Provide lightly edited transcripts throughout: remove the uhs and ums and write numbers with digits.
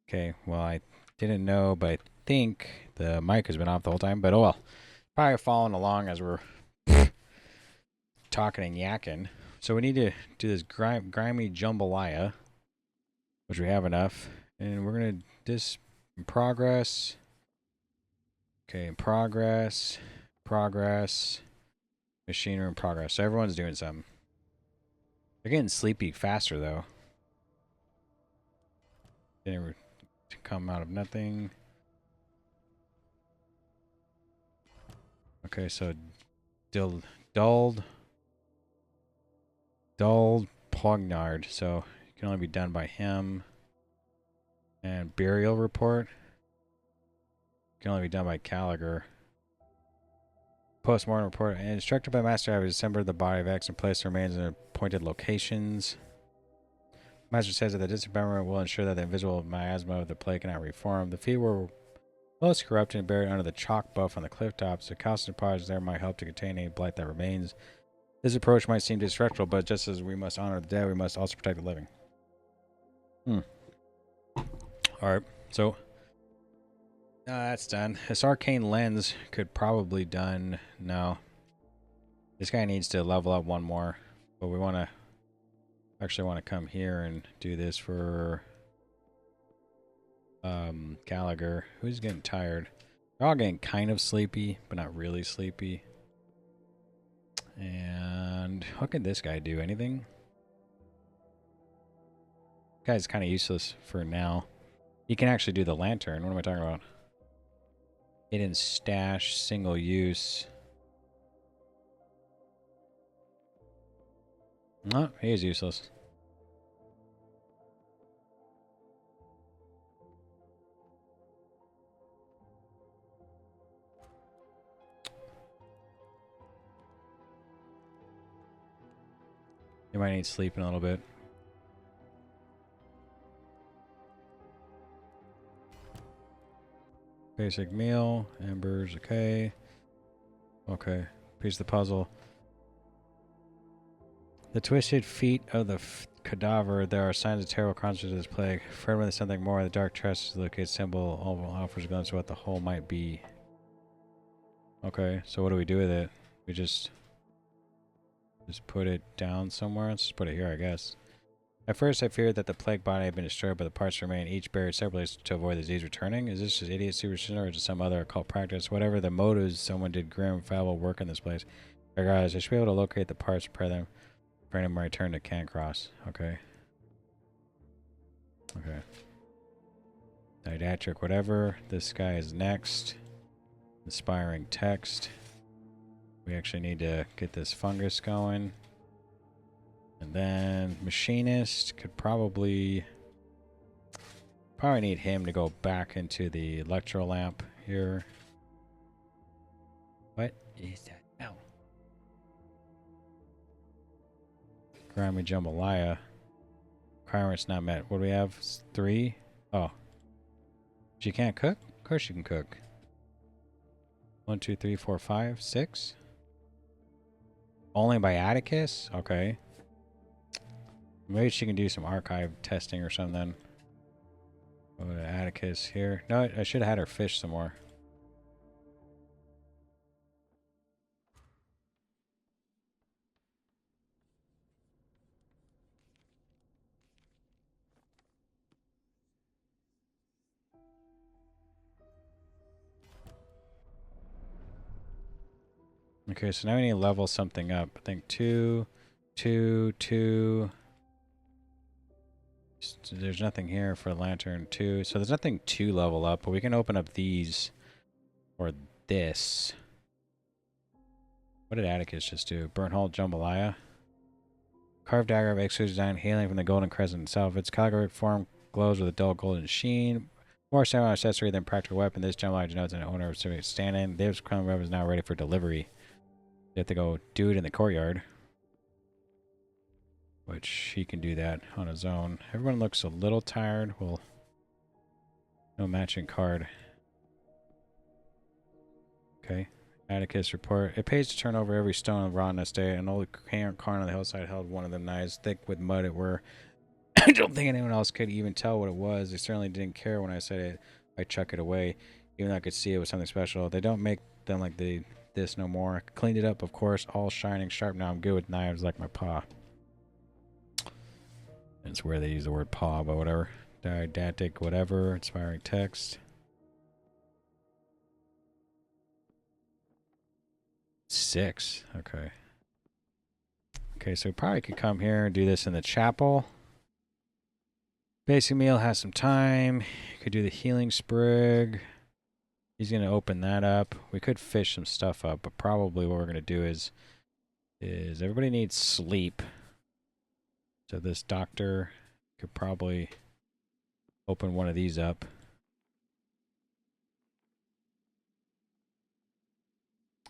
Okay, well, I didn't know, but I think the mic has been off the whole time. But oh well. Probably following along as we're talking and yakking. So we need to do this grimy jambalaya, which we have enough. And we're going to this in progress. Okay, in progress. Progress. Machinery in progress. So everyone's doing something. They're getting sleepy faster, though. Didn't come out of nothing. Okay, so dulled Pognard. So it can only be done by him. And burial report can only be done by Gallagher. Post-mortem report. And instructed by Master, I have dismembered the body of X and placed the remains in appointed locations. Master says that the dismemberment will ensure that the invisible miasma of the plague cannot reform. The feet were most corrupted and buried under the chalk buff on the cliff tops. The calcium deposits there might help to contain any blight that remains. This approach might seem destructible, but just as we must honor the dead, we must also protect the living. Alright, so that's done. This arcane lens could probably done. No. This guy needs to level up one more. But we want to actually want to come here and do this for Gallagher. Who's getting tired? They're all getting kind of sleepy, but not really sleepy. And what can this guy do? Anything? This guy's kind of useless for now. He can actually do the lantern. What am I talking about? Hidden stash, single use. No, he is useless. He might need sleep in a little bit. Basic meal, embers, okay. Okay, piece of the puzzle. The twisted feet of the cadaver. There are signs of terrible consequences of this plague. Further with something more. The dark tress located symbol offers a glimpse of what the whole might be. Okay, so what do we do with it? We just put it down somewhere. Let's just put it here, I guess. At first, I feared that the plague body had been destroyed, but the parts remain, each buried separately to avoid the disease returning. Is this just idiot superstition or just some other occult practice? Whatever the motives, someone did grim, foul work in this place. Regardless, I should be able to locate the parts and prepare them for any more return to Cancross. Okay. Okay. Didactic, whatever. This guy is next. Inspiring text. We actually need to get this fungus going. And then machinist could probably need him to go back into the electro lamp here. What is that? Ow. Grimy jambalaya. Requirements not met. What do we have? 3? Oh. She can't cook? Of course she can cook. 1, 2, 3, 4, 5, 6. Only by Atticus? Okay. Maybe she can do some archive testing or something. Go to Atticus here. No, I should have had her fish some more. Okay, so now we need to level something up. I think 2, 2, 2. There's nothing here for lantern 2. So there's nothing to level up, but we can open up these or this. What did Atticus just do? Burnt hole jambalaya. Carved dagger of exclusive design hailing from the golden crescent itself. Its calligraphic form glows with a dull golden sheen. More ceremonial accessory than practical weapon. This jambalaya denotes an owner of civic stand-in. This crown weapon is now ready for delivery. You have to go do it in the courtyard. Which he can do that on his own. Everyone looks a little tired. Well, no matching card. Okay. Atticus report. It pays to turn over every stone of rotten estate. An old cairn on the hillside held one of them knives, thick with mud it were. I don't think anyone else could even tell what it was. They certainly didn't care when I said it. I chuck it away, even though I could see it was something special. They don't make them like this no more. I cleaned it up, of course, all shining sharp. Now I'm good with knives like my paw. It's where they use the word paw, but whatever. Didactic, whatever. Inspiring text. 6. Okay. Okay, so we probably could come here and do this in the chapel. Basic meal has some time. Could do the healing sprig. He's going to open that up. We could fish some stuff up, but probably what we're going to do is everybody needs sleep. So this doctor could probably open one of these up.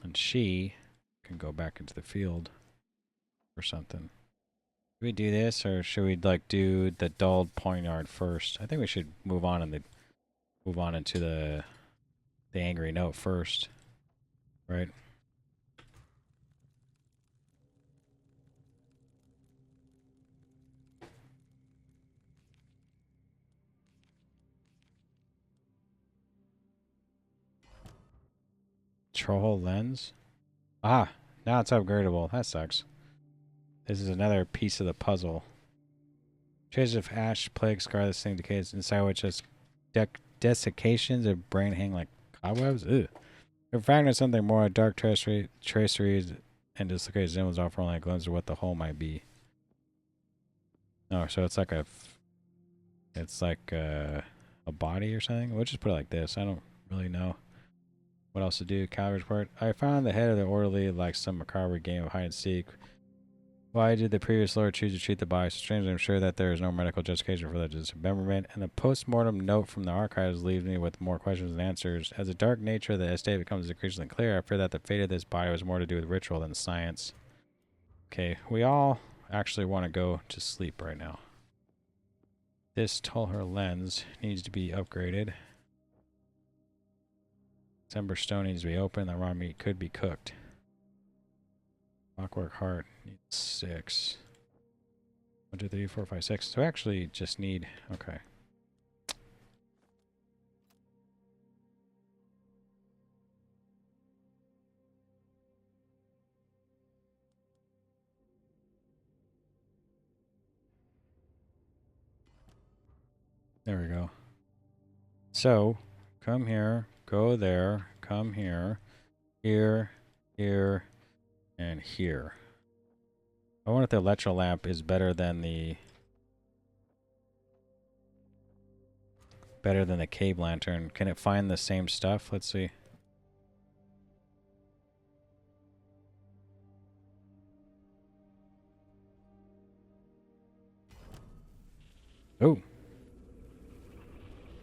And she can go back into the field or something. Should we do this, or should we like do the dulled poignard first? I think we should move on into the angry note first, right? Troll lens. Ah, now it's upgradable. That sucks. This is another piece of the puzzle. Traces of ash, plague, scar, this thing decays inside, which is desiccations of brain hang like cobwebs. Ugh. If fragment something more, dark traceries and dislocated symbols offer only a glimpse of what the whole might be. Oh, so it's like a body or something. We'll just put it like this. I don't really know what else to do. Calvary's report. I found the head of the orderly like some macabre game of hide and seek. Why did the previous lord choose to treat the body so strangely? I'm sure that there is no medical justification for the dismemberment, and the post-mortem note from the archives leaves me with more questions than answers. As the dark nature of the estate becomes increasingly clear, I fear that the fate of this body was more to do with ritual than science. Okay, we all actually want to go to sleep right now. This Tulher lens needs to be upgraded. December stone needs to be open. The raw meat could be cooked. Clockwork heart needs 6. 1, 2, 3, 4, 5, 6. So we actually just need... Okay. There we go. So, come here, go there, come here, here, here, and here. I wonder if the electro lamp is better than the cave lantern. Can it find the same stuff? Let's see. Oh.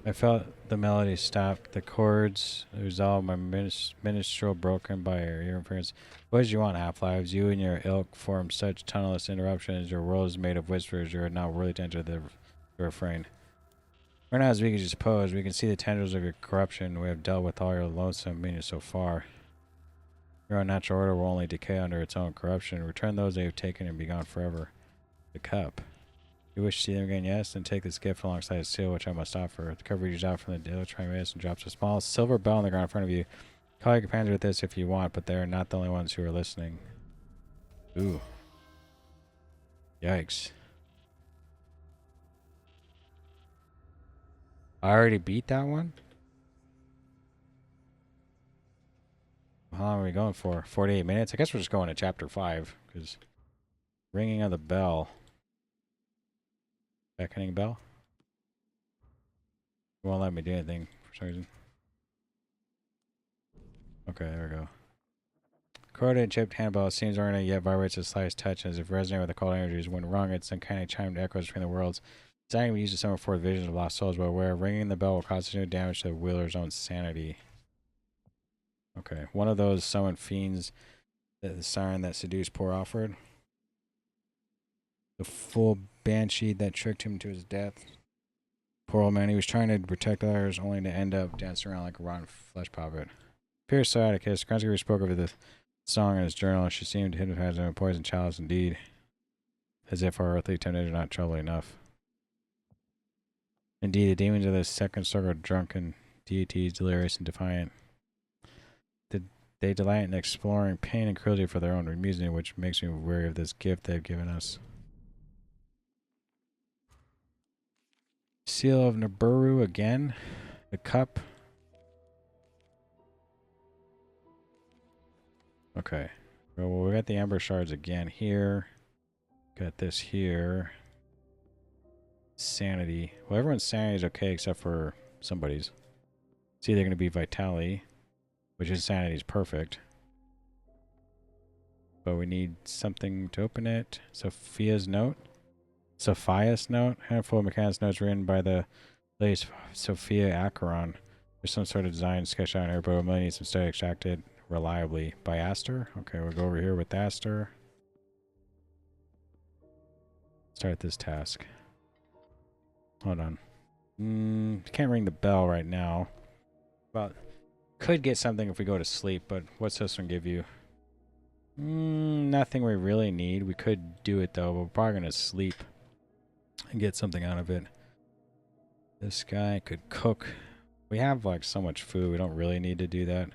I felt the melody stopped. The chords resolved. My minstrel broken by your interference. What did you want, Half-Lives? You and your ilk form such tunnelless interruptions. Your world is made of whispers. You are not worthy to enter the refrain. We're not as weak as you suppose. We can see the tendrils of your corruption. We have dealt with all your loathsome meanness so far. Your unnatural order will only decay under its own corruption. Return those they have taken and be gone forever. The cup. You wish to see them again? Yes, then take this gift alongside a seal which I must offer. The cup reaches out from the Trimatis and drops a small silver bell on the ground in front of you. Call your companions with this if you want, but they are not the only ones who are listening. Ooh. Yikes. I already beat that one? How long are we going for? 48 minutes? I guess we're just going to chapter 5, because ringing of the bell. Beckoning bell? It won't let me do anything for some reason. Okay, there we go. Corroded chipped handbell seems ornate yet vibrates a slightest touch as if resonating with the cold energies. When rung, its uncanny chimed echoes between the worlds. It's not even used to summon forth visions of lost souls, but where ringing the bell will cause no damage to the wielder's own sanity. Okay, one of those summoned fiends, the siren that seduced poor Alfred. The full banshee that tricked him to his death. Poor old man, he was trying to protect others only to end up dancing around like a rotten flesh puppet. Pierce sciaticus, Kranski spoke of the song in his journal. She seemed to hypnotize him a poison chalice indeed. As if our earthly temptations are not troubling enough. Indeed, the demons of the second circle are drunken deities, delirious and defiant. They delight in exploring pain and cruelty for their own amusement, which makes me weary of this gift they've given us. Seal of Nibiru again. The cup. Okay. Well, we got the amber shards again here. Got this here. Sanity. Well, everyone's sanity is okay except for somebody's. It's either going to be vitality, which is sanity is perfect. But we need something to open it. Sophia's note. Sophia's note. Handful of mechanics notes written by the lady Sophia Acheron. There's some sort of design sketched out here, but we'll need some study extracted reliably by Aster. Okay, we'll go over here with Aster. Start this task. Hold on. Can't ring the bell right now. Well, could get something if we go to sleep, but what's this one give you? Nothing we really need. We could do it though, but we're probably gonna sleep and get something out of it. This guy could cook. We have like so much food, we don't really need to do that.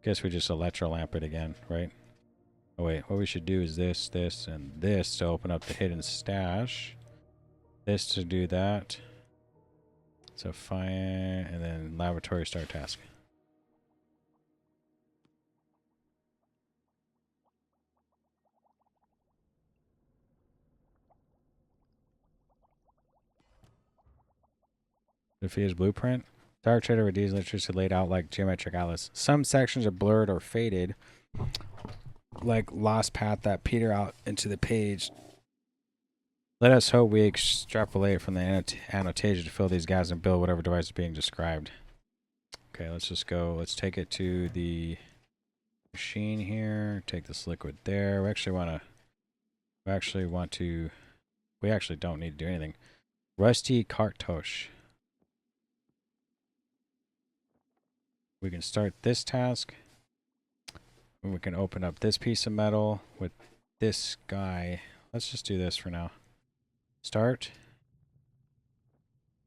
Guess we just electrolamp it again, right? Oh wait, what we should do is this, this, and this to open up the hidden stash. This to do that. So fire, and then laboratory start task. Sophia's blueprint. Dark Trader with these literature laid out like geometric atlas. Some sections are blurred or faded, like lost path that peter out into the page. Let us hope we extrapolate from the annotation to fill these gaps and build whatever device is being described. Okay, let's just go. Let's take it to the machine here. Take this liquid there. We actually don't need to do anything. Rusty cartouche. We can start this task. And we can open up this piece of metal with this guy. Let's just do this for now. Start.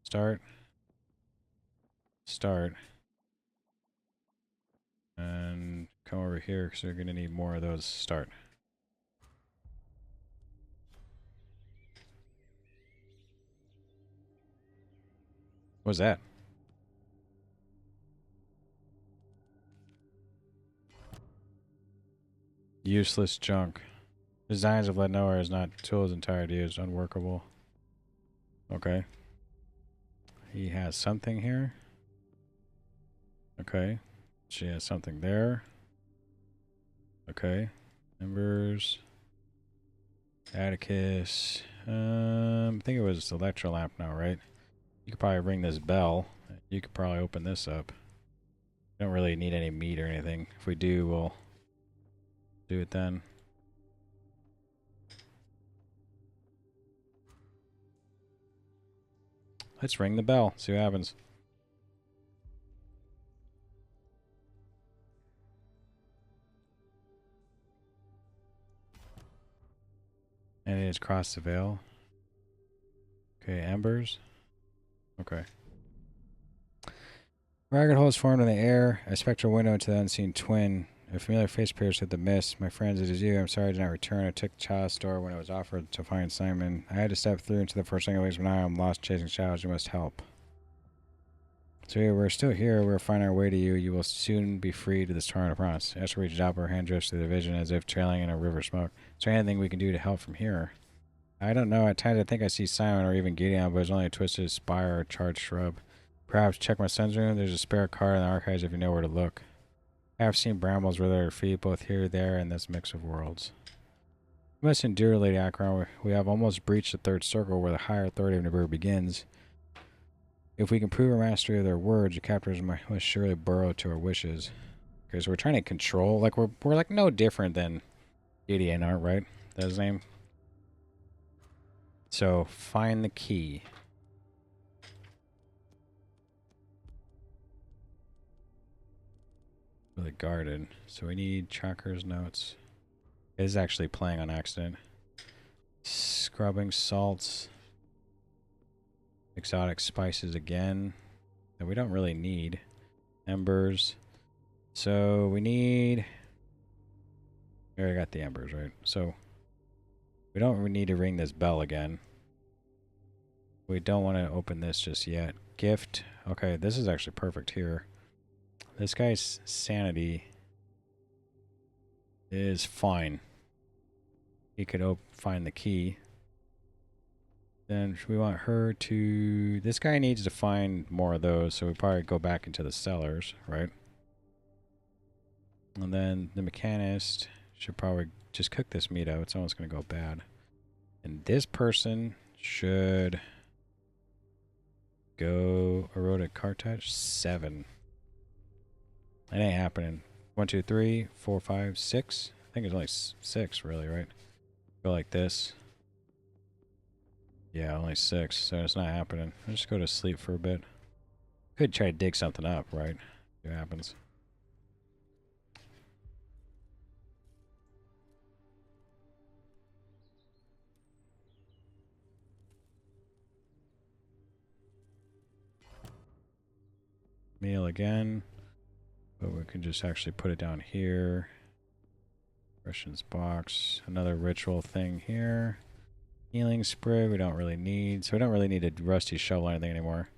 Start. Start. And come over here because we're going to need more of those. Start. What was that? Useless junk. Designs of Lenoir is not tool's entirety is unworkable. Okay. He has something here. Okay. She has something there. Okay. Members. Atticus. I think it was electrolamp now, right? You could probably ring this bell. You could probably open this up. Don't really need any meat or anything. If we do, we'll do it then. Let's ring the bell. See what happens. And it is cross the veil. Okay, embers. Okay. Ragged holes formed in the air. A spectral window into the unseen twin. A familiar face appears through the mist. My friends, it is you. I'm sorry I did not return. I took the child's store when it was offered to find Simon. I had to step through into the first ways, but now I'm lost chasing shadows. You must help. So we're still here. We're finding our way to you. You will soon be free to this torrent of promise. Esther reaches out, her hand drifts through the vision as if trailing in a river smoke. Is there anything we can do to help from here? I don't know. At times I think I see Simon or even Gideon, but it's only a twisted spire or charred shrub. Perhaps check my son's room. There's a spare card in the archives if you know where to look. I have seen brambles wither their feet, both here, there, and this mix of worlds. We must endure, Lady Akron. We have almost breached the third circle where the higher authority of Nibiru begins. If we can prove our mastery of their words, the captors must surely burrow to our wishes. Because we're trying to control, like we're like no different than Gideon, aren't right? That's his name. So find the key. Really guarded. So we need Chakra's notes. It is actually playing on accident. Scrubbing salts. Exotic spices again that we don't really need. Embers. So we need... We already got the embers, right? So we don't really need to ring this bell again. We don't want to open this just yet. Gift. Okay, this is actually perfect here. This guy's sanity is fine. He could find the key. Then we want her to... This guy needs to find more of those, so we probably go back into the cellars, right? And then the mechanist should probably just cook this meat out. It's almost going to go bad. And this person should go erotic car touch 7. That ain't happening. 1, 2, 3, 4, 5, 6. I think it's only 6, really, right? Go like this. Yeah, only 6, so it's not happening. I'll just go to sleep for a bit. Could try to dig something up, right? See what happens. Meal again. But we can just actually put it down here. Questions box. Another ritual thing here. Healing spray we don't really need. So we don't really need a rusty shovel or anything anymore.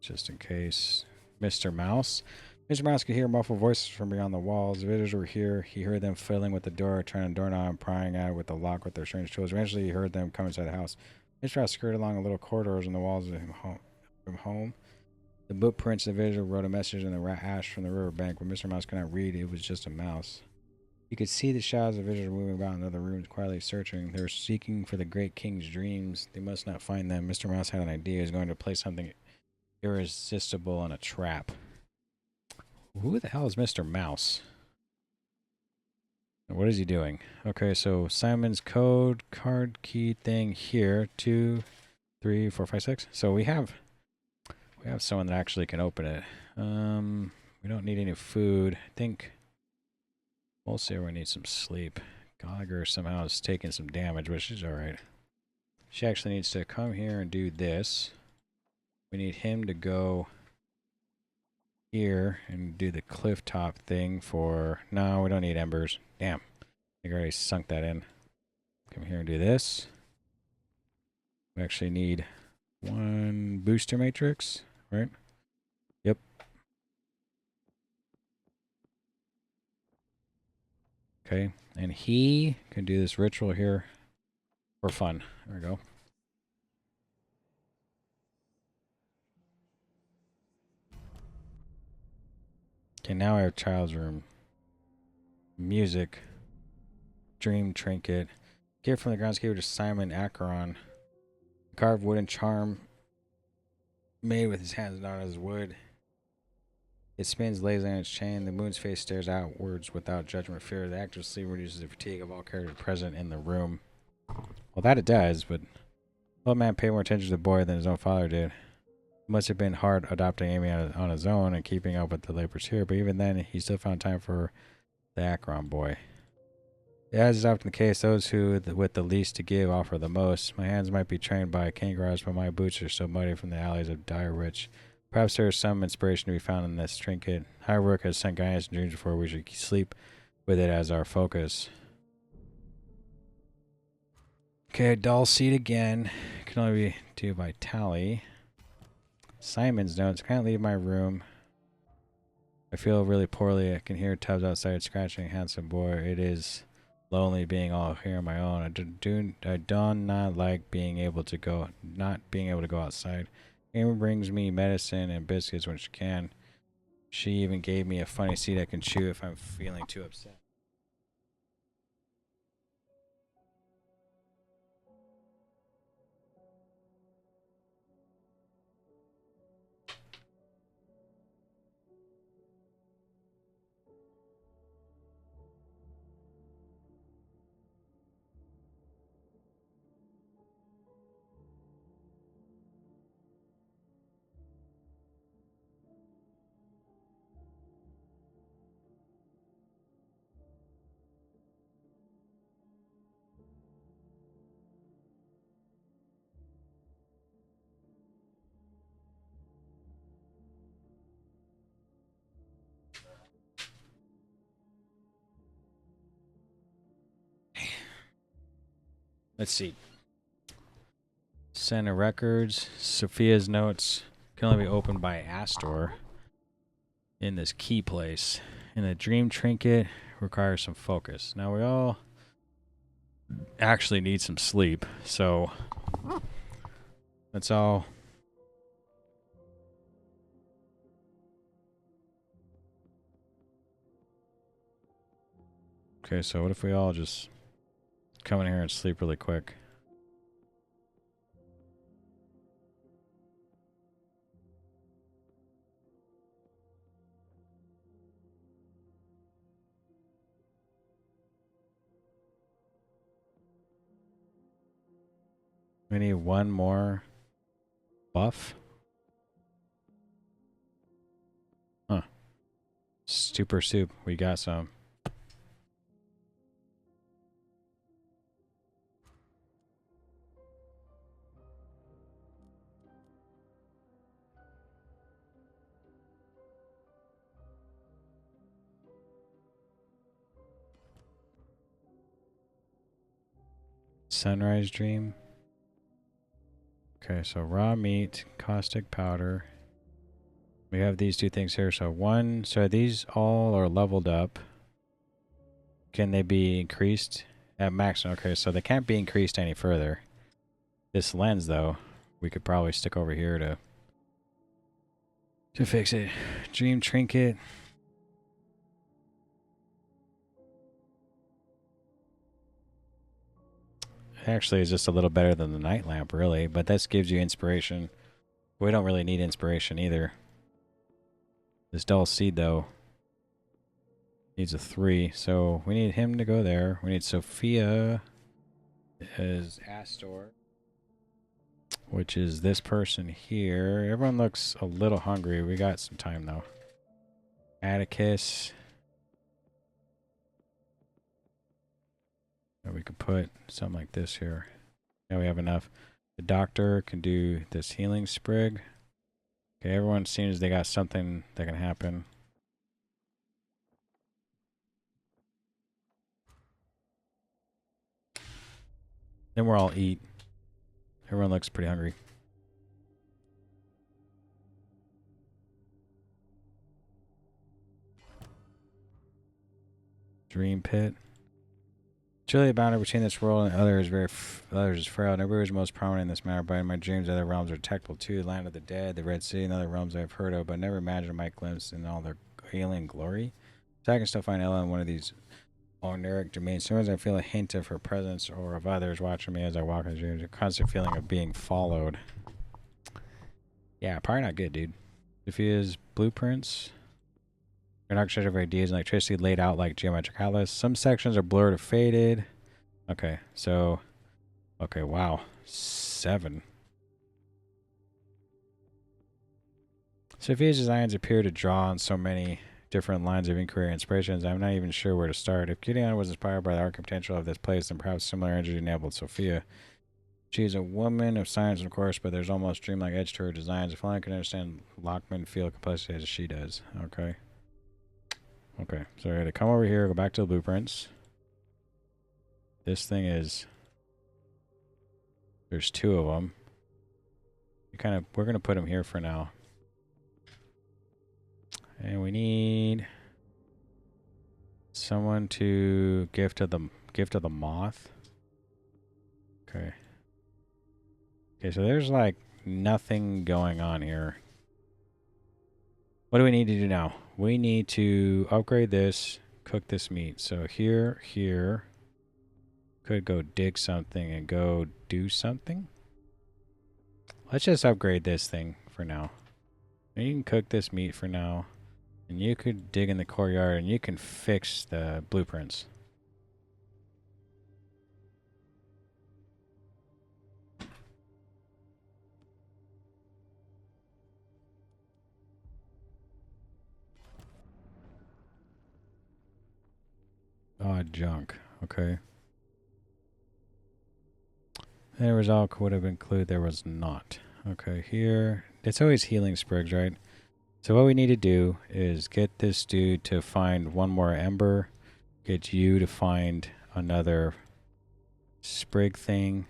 Just in case. Mr. Mouse. Mr. Mouse could hear muffled voices from beyond the walls. The visitors were here. He heard them fiddling with the door, trying to doorknob and prying at it with the lock with their strange tools. Eventually he heard them come inside the house. Mr. Mouse skirted along the little corridors in the walls of from home. The bootprints of the visitor wrote a message in the ash from the riverbank. When Mr. Mouse could not read, it was just a mouse. You could see the shadows of visitors moving about in other rooms, quietly searching. They were seeking for the great king's dreams. They must not find them. Mr. Mouse had an idea. He was going to place something irresistible in a trap. Who the hell is Mr. Mouse? What is he doing? Okay, so Simon's code card key thing here. 2, 3, 4, 5, 6. So we have someone that actually can open it. We don't need any food. I think mostly everyone needs some sleep. Gallagher somehow is taking some damage, but she's alright. She actually needs to come here and do this. We need him to go here and do the cliff top thing for... No, we don't need embers. Damn. I already sunk that in. Come here and do this. We actually need 1 booster matrix, right? Yep. Okay. And he can do this ritual here for fun. There we go. Okay, now I have child's room. Music. Dream trinket. Gift from the groundskeeper to Simon Acheron. Carved wooden charm made with his hands not as wood. It spins lazily on its chain. The moon's face stares outwards without judgment or fear. The actor's sleep reduces the fatigue of all characters present in the room. Well, that it does, but the old man paid more attention to the boy than his own father did. It must have been hard adopting Amy on his own and keeping up with the labors here, but even then, he still found time for the Acheron boy. As is often the case, those who with the least to give offer the most. My hands might be trained by kangaroos, but my boots are so muddy from the alleys of Direwich. Perhaps there is some inspiration to be found in this trinket. Highrook has sent guidance and dreams before we should sleep with it as our focus. Okay, dull seat again. Can only be do by tally. Simon's notes. Can't leave my room. I feel really poorly. I can hear Tubbs outside scratching. Handsome boy. It is lonely being all here on my own. I do not like being able to go outside. Amy brings me medicine and biscuits when she can. She even gave me a funny seed I can chew if I'm feeling too upset. Let's see. Center records. Sophia's notes can only be opened by Astor in this key place. And the dream trinket requires some focus. Now we all actually need some sleep, so that's all. Okay, so what if we all just come in here and sleep really quick? We need one more buff. Huh. Super soup. We got some. Sunrise dream. Okay, so raw meat, caustic powder. We have these two things here. So one, so these all are leveled up. Can they be increased at maximum? Okay, so they can't be increased any further. This lens, though, we could probably stick over here to fix it. Dream trinket. Actually, it's just a little better than the night lamp, really. But this gives you inspiration. We don't really need inspiration either. This dull seed, though, needs a 3. So we need him to go there. We need Sophia as Astor, which is this person here. Everyone looks a little hungry. We got some time, though. Atticus. We could put something like this here. Now we have enough. The doctor can do this healing sprig. Okay, everyone seems they got something that can happen. Then we'll all eat. Everyone looks pretty hungry. Dream pit. Truly, the boundary between this world and others is frail. Nobody is most prominent in this matter, but in my dreams, other realms are detectable too. The land of the dead, the Red Sea, and other realms I have heard of, but never imagined my glimpse in all their alien glory. So I can still find Ella in one of these oniric domains. As soon as I feel a hint of her presence or of others watching me as I walk in the dreams, a constant feeling of being followed. Yeah, probably not good, dude. Sophia's blueprints. An architecture of ideas and electricity laid out like geometric outlets. Some sections are blurred or faded. Okay, so... Okay, wow. 7. Sophia's designs appear to draw on so many different lines of inquiry and inspirations. I'm not even sure where to start. If Gideon was inspired by the art potential of this place, then perhaps similar energy enabled Sophia. She is a woman of science, of course, but there's almost dreamlike edge to her designs. If only I could understand Lockman feel complexity as she does. Okay. Okay, so we're going to come over here, go back to the blueprints. This thing is... There's 2 of them. We're going to put them here for now. And we need... someone to gift of the moth. Okay. Okay, so there's like nothing going on here. What do we need to do now? We need to upgrade this, cook this meat. So here, could go dig something and go do something. Let's just upgrade this thing for now. And you can cook this meat for now. And you could dig in the courtyard and you can fix the blueprints. Odd junk. Okay. The result would have included there was not. Okay, here. It's always healing sprigs, right? So what we need to do is get this dude to find one more ember. Get you to find another sprig thing.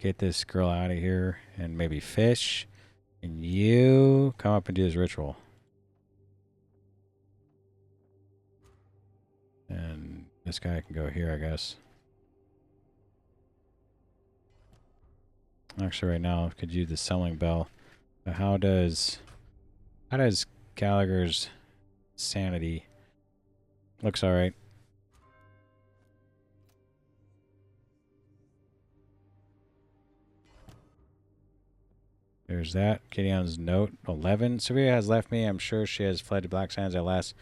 Get this girl out of here and maybe fish. And you come up and do this ritual. And this guy can go here, I guess. Actually, right now, I could use the selling bell. But how does Gallagher's sanity? Looks all right. There's that. Gideon's note 11. Sevilla has left me. I'm sure she has fled to Black Sands. Our last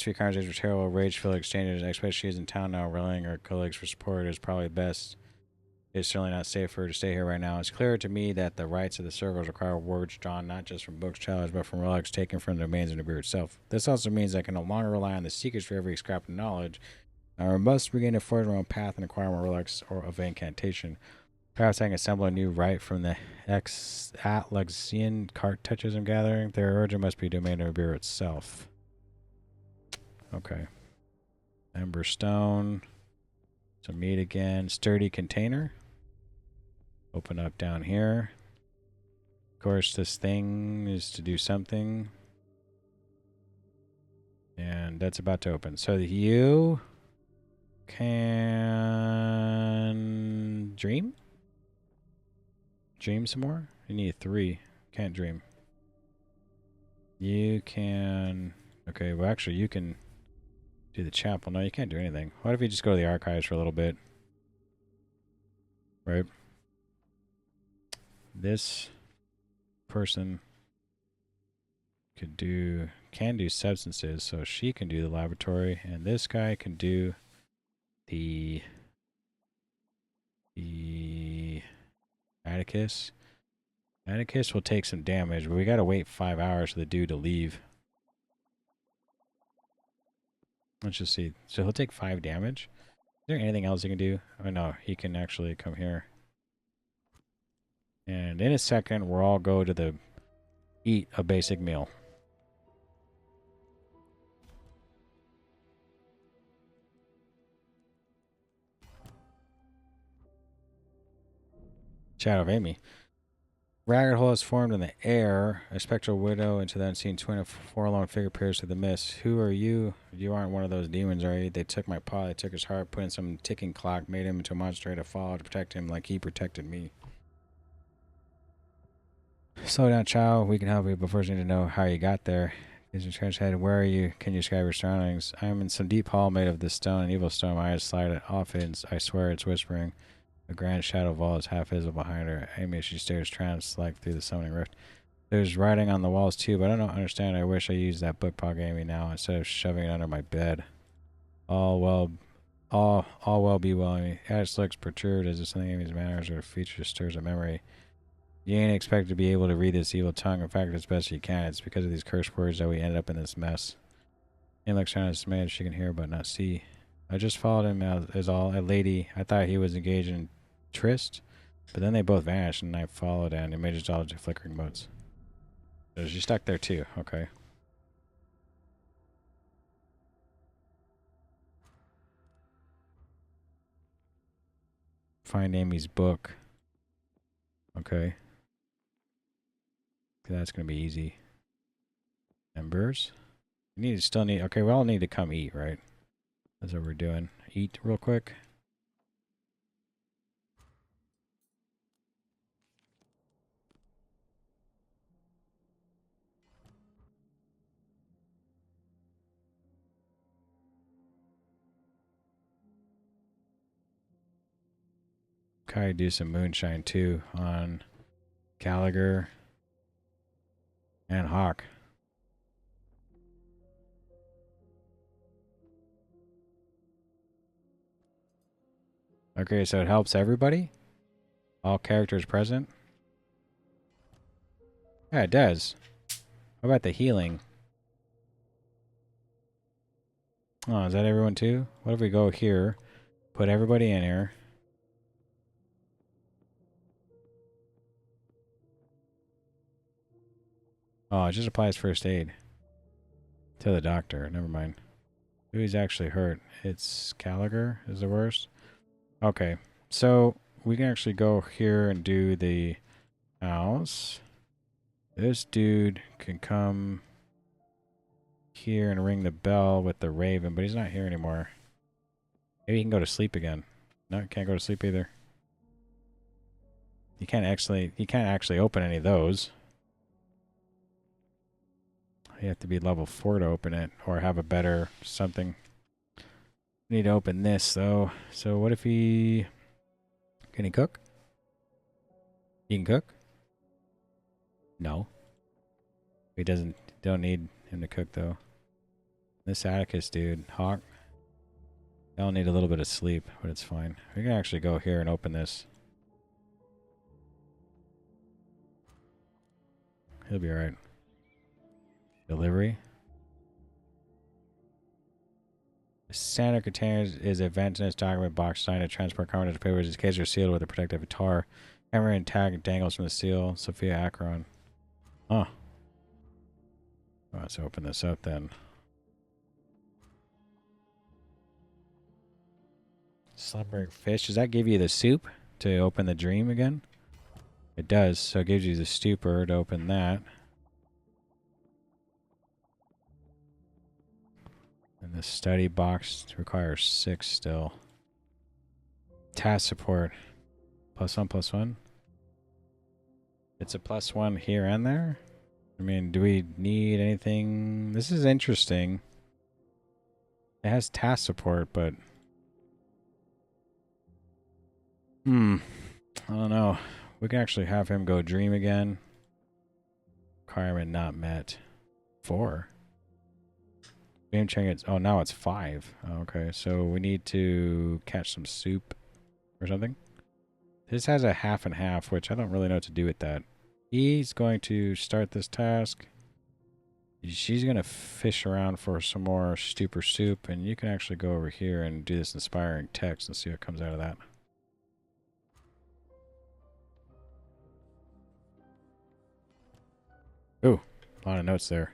few conversations were terrible, rage-filled exchanges. I expect she is in town now, rallying her colleagues for support. It is probably best. It's certainly not safe for her to stay here right now. It's clear to me that the rights of the circles require words drawn not just from books challenged, but from relics taken from the domains of the Nibiru itself. This also means I can no longer rely on the seekers for every scrap of knowledge. I must begin to forge my own path and acquire more relics or of incantation. Perhaps I can assemble a new rite from the Atlaxian cart touches I'm gathering. Their origin must be domain of Nibiru itself. Okay. Ember stone. Some meat again. Sturdy container. Open up down here. Of course, this thing is to do something. And that's about to open. So you can dream? Dream some more? You need 3. Can't dream. You can... Okay, well actually you can do the chapel. No, you can't do anything. What if you just go to the archives for a little bit? Right? This person can do substances, so she can do the laboratory, and this guy can do the Atticus. Atticus will take some damage, but we gotta wait 5 hours for the dude to leave. Let's just see. So he'll take 5 damage. Is there anything else he can do? Oh no, he can actually come here. And in a second, we'll all go to the eat a basic meal. Shadow of Amy. Ragged hole has formed in the air. A spectral widow into the unseen twin of forlorn figure appears through the mist. Who are you? You aren't one of those demons, are you? They took my paw, they took his heart, put in some ticking clock, made him into a monster I had to follow to protect him like he protected me. Slow down, child. We can help you, but first we need to know how you got there. Is your trench head? Where are you? Can you describe your surroundings? I am in some deep hall made of this stone, an evil stone. My eyes slide off it. I swear it's whispering. A grand shadow wall is half visible behind her. Amy, she stares trance-like through the summoning rift. There's writing on the walls too, but I don't understand. I wish I used that book Paul gave me now instead of shoving it under my bed. All well be well. Amy. Addis looks perturbed as if something in Amy's manners or features stirs a memory. You ain't expected to be able to read this evil tongue. In fact, it's best you can. It's because of these curse words that we ended up in this mess. Amy looks around dismayed. She can hear but not see. I just followed him as all a lady. I thought he was engaged in tryst, but then they both vanished, and I followed, and it made just all the flickering motes. So she's stuck there too. Okay. Find Amy's book. Okay. That's gonna be easy. Embers. Still need. Okay, we all need to come eat, right? That's what we're doing. Eat real quick. Probably do some moonshine too on Gallagher and Hawk. Okay, so it helps everybody? All characters present? Yeah, it does. What about the healing? Oh, is that everyone too? What if we go here, put everybody in here? Oh, it just applies first aid. To the doctor. Never mind. Who's actually hurt? It's Gallagher is the worst? Okay. So we can actually go here and do the house. This dude can come here and ring the bell with the raven, but he's not here anymore. Maybe he can go to sleep again. No, he can't go to sleep either. He can't actually open any of those. You have to be level 4 to open it, or have a better something. We need to open this though. So what if he... Can he cook? He can cook? No. He don't need him to cook though. This Atticus dude, Hawk. They'll need a little bit of sleep, but it's fine. We can actually go here and open this. He'll be alright. Delivery. The standard containers is a ventinous document box designed to transport confidential papers. These cases are sealed with a protective tar. Camera and tag dangles from the seal. Sophia Akron. Huh. Let's open this up then. Slumbering fish. Does that give you the soup to open the dream again? It does. So it gives you the stupor to open that. And the study box requires 6 still. Task support. +1/+1. It's a +1 here and there. I mean, do we need anything? This is interesting. It has task support, but... I don't know. We can actually have him go dream again. Requirement not met. 4. Game change. Oh, now it's 5. Okay, so we need to catch some soup or something. This has a half and half, which I don't really know what to do with that. He's going to start this task. She's going to fish around for some more stupor soup, and you can actually go over here and do this inspiring text and see what comes out of that. Ooh, a lot of notes there.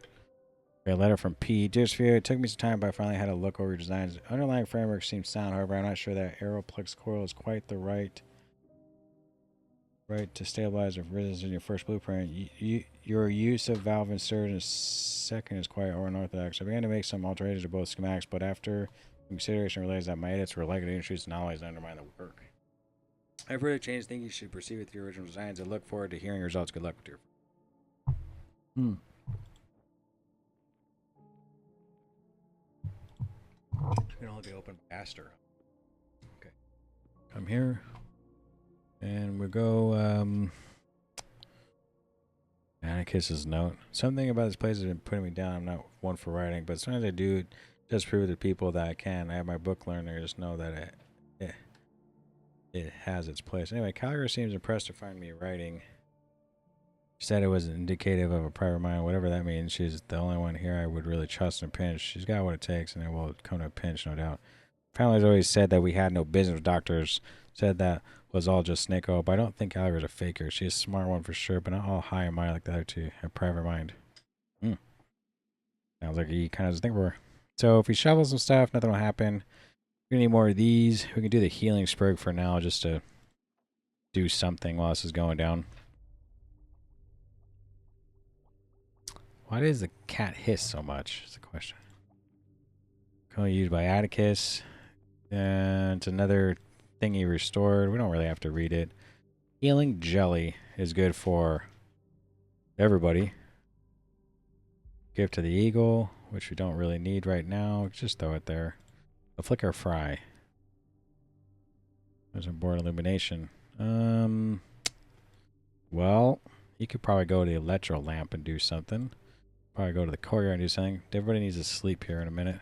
A letter from P. Dear Sphere, it took me some time, but I finally had a look over your designs. The underlying framework seems sound, however, I'm not sure that Aeroplex coil is quite the right to stabilize the resistance in your first blueprint. Your use of valve insert in a second is quite unorthodox. I began to make some alterations to both schematics, but after consideration realized that my edits were likely to introduce anomalies and undermine the work. I've really changed. Think you should proceed with your original designs. I look forward to hearing results. Good luck with your... It can only be opened faster. Okay. Come here. And we'll go, Atticus's note. Something about this place has been putting me down. I'm not one for writing, but sometimes I do just prove to people that I can. I have my book learner. Just know that it has its place. Anyway, Calgary seems impressed to find me writing. She said it was indicative of a private mind, whatever that means. She's the only one here I would really trust in a pinch. She's got what it takes, and it will come to a pinch, no doubt. Family's always said that we had no business with doctors. Said that was all just snake oil, but I don't think Alfred's a faker. She's a smart one for sure, but not all high and mighty like that too. A private mind. Sounds like he kind of has a thing for her. So if we shovel some stuff, nothing will happen. We're gonna need more of these. We can do the healing sprig for now, just to do something while this is going down. Why does the cat hiss so much? That's the question. Currently used by Atticus. And it's another thing he restored. We don't really have to read it. Healing jelly is good for everybody. Give to the eagle, which we don't really need right now. Just throw it there. A flicker fry. There's a board illumination. Well, you could probably go to the electro lamp and do something. Probably go to the courtyard and do something. Everybody needs to sleep here in a minute.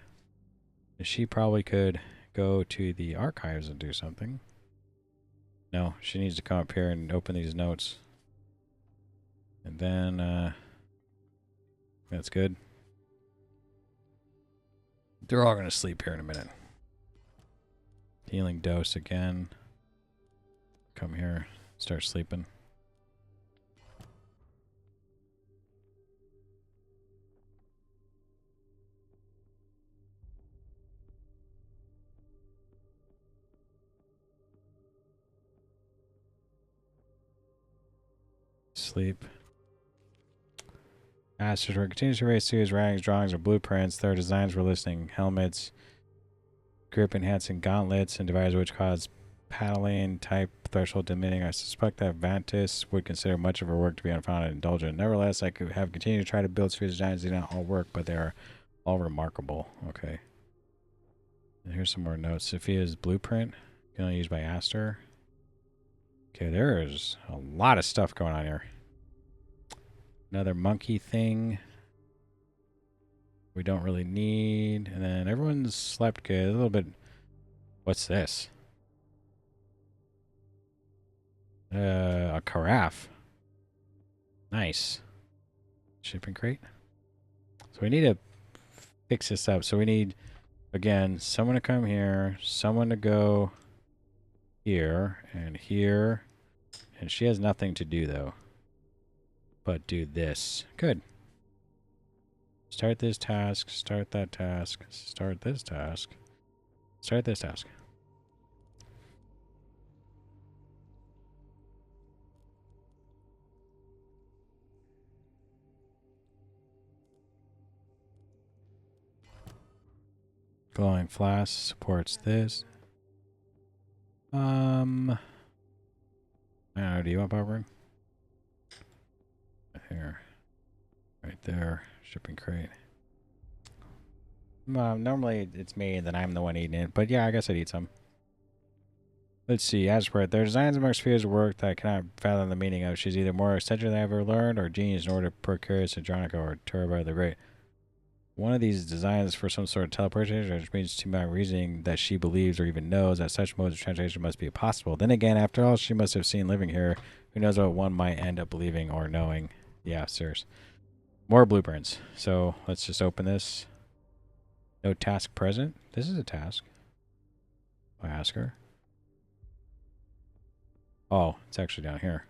She probably could go to the archives and do something. No, she needs to come up here and open these notes. And then, that's good. They're all going to sleep here in a minute. Healing dose again. Come here, start sleeping. sleep. Masters were continues to raise series, writings, drawings, or blueprints. Their designs were listing helmets, grip enhancing gauntlets, and devices which cause paddling type threshold diminishing. I suspect that Vantis would consider much of her work to be unfounded and indulgent. Nevertheless, I could have continued to try to build series designs that do not all work, but they are all remarkable. Okay. And here's some more notes. Sophia's blueprint, can only used by Aster. Okay, there is a lot of stuff going on here. Another monkey thing we don't really need. And then everyone's slept good. A little bit. What's this? A carafe. Nice. Shipping crate. So we need to fix this up. So we need, again, someone to come here, someone to go here, and here. And she has nothing to do, though. But do this. Good. Start this task, start that task, start this task, start this task. Glowing flask supports this. I don't know, do you want powering? Here. Right there. Shipping crate. Normally it's me, then I'm the one eating it. But yeah, I guess I'd eat some. Let's see. As for it, there are designs among spheres of work that I cannot fathom the meaning of. She's either more eccentric than I've ever learned, or genius in order to procure Andronica or Turbo the Great. One of these designs for some sort of teleportation, which means to my reasoning that she believes or even knows that such modes of translation must be possible. Then again, after all she must have seen living here, who knows what one might end up believing or knowing. Yeah, serious. More blueprints. So let's just open this. No task present. This is a task. I ask her. Oh, it's actually down here.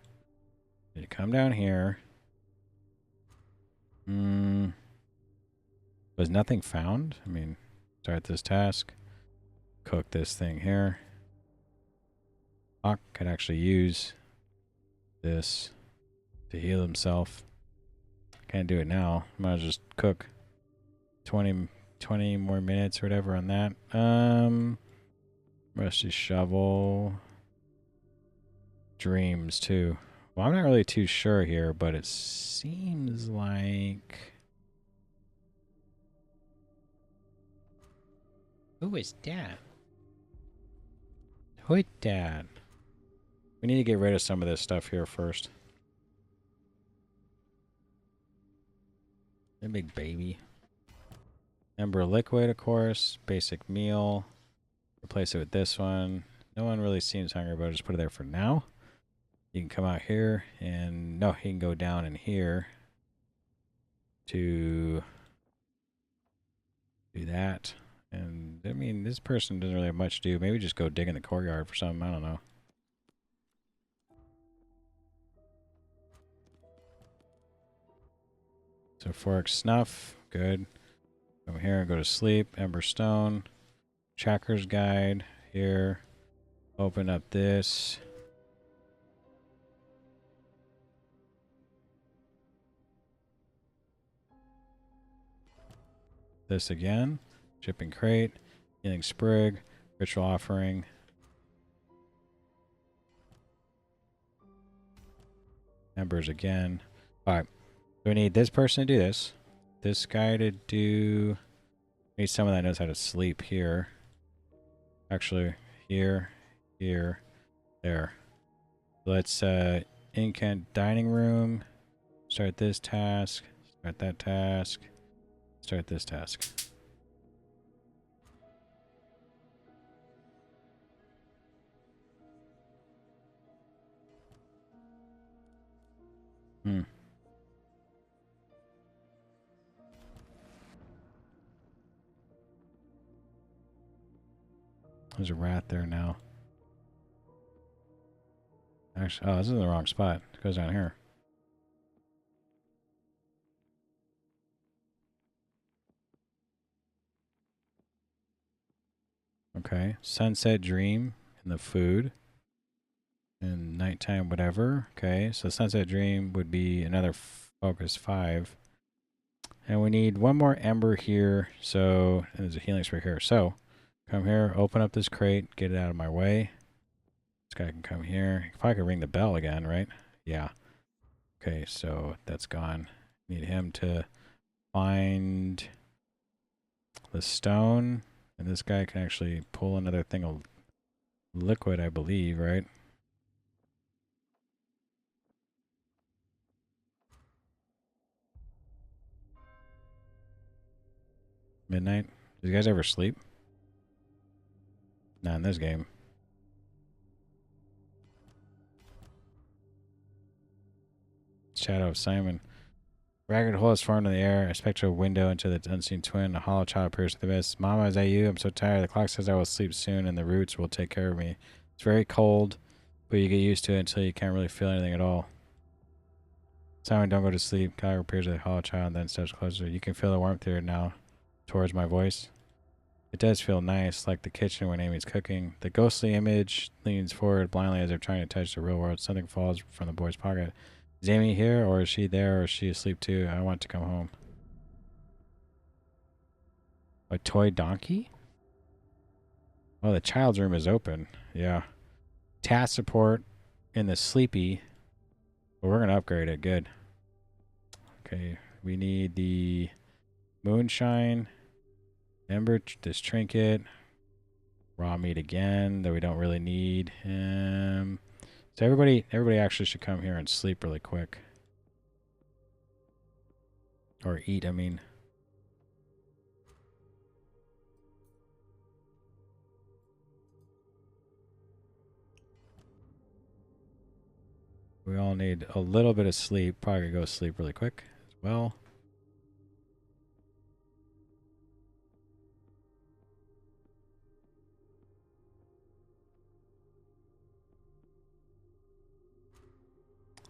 Did it come down here? Was nothing found? I mean, start this task. Cook this thing here. Hawk could actually use this to heal himself. Can't do it now. Might as well just cook 20 more minutes or whatever on that. Rusty shovel. Dreams too. Well, I'm not really too sure here, but it seems like... Who is that? Who is that? We need to get rid of some of this stuff here first. A big baby. Ember liquid, of course. Basic meal. Replace it with this one. No one really seems hungry, but I'll just put it there for now. You can come out here and... No, he can go down in here to do that. And, I mean, this person doesn't really have much to do. Maybe just go dig in the courtyard for something. I don't know. So, fork snuff. Good. Come here and go to sleep. Ember stone. Tracker's guide. Here. Open up this. This again. Shipping crate. Healing sprig. Ritual offering. Embers again. Alright. So we need this person to do this. This guy to do... We need someone that knows how to sleep here. Actually, here, here, there. Let's incant dining room. Start this task. Start that task. Start this task. There's a rat there now. Actually, oh, this is in the wrong spot. It goes down here. Okay. Sunset Dream in the food. And nighttime, whatever. Okay, so Sunset Dream would be another focus 5. And we need one more ember here. So, and there's a healing spray here. So, come here, open up this crate, get it out of my way. This guy can come here. If I could ring the bell again, right? Yeah. Okay, so that's gone. Need him to find the stone. And this guy can actually pull another thing of liquid, I believe, right? Midnight. Do you guys ever sleep? Not in this game. Shadow of Simon. Ragged hole is formed in the air. A spectral window into the unseen twin. A hollow child appears in the mist. Mama, is that you? I'm so tired. The clock says I will sleep soon, and the roots will take care of me. It's very cold, but you get used to it until you can't really feel anything at all. Simon, don't go to sleep. Kyle appears with a hollow child, and then steps closer. You can feel the warmth here now towards my voice. It does feel nice, like the kitchen when Amy's cooking. The ghostly image leans forward blindly as if trying to touch the real world. Something falls from the boy's pocket. Is Amy here, or is she there, or is she asleep too? I want to come home. A toy donkey? Oh, the child's room is open. Yeah. Task support in the sleepy. Well, we're going to upgrade it. Good. Okay. We need the moonshine. Ember, this trinket. Raw meat again that we don't really need. So everybody actually should come here and sleep really quick. Or eat, I mean. We all need a little bit of sleep. Probably gonna go sleep really quick as well.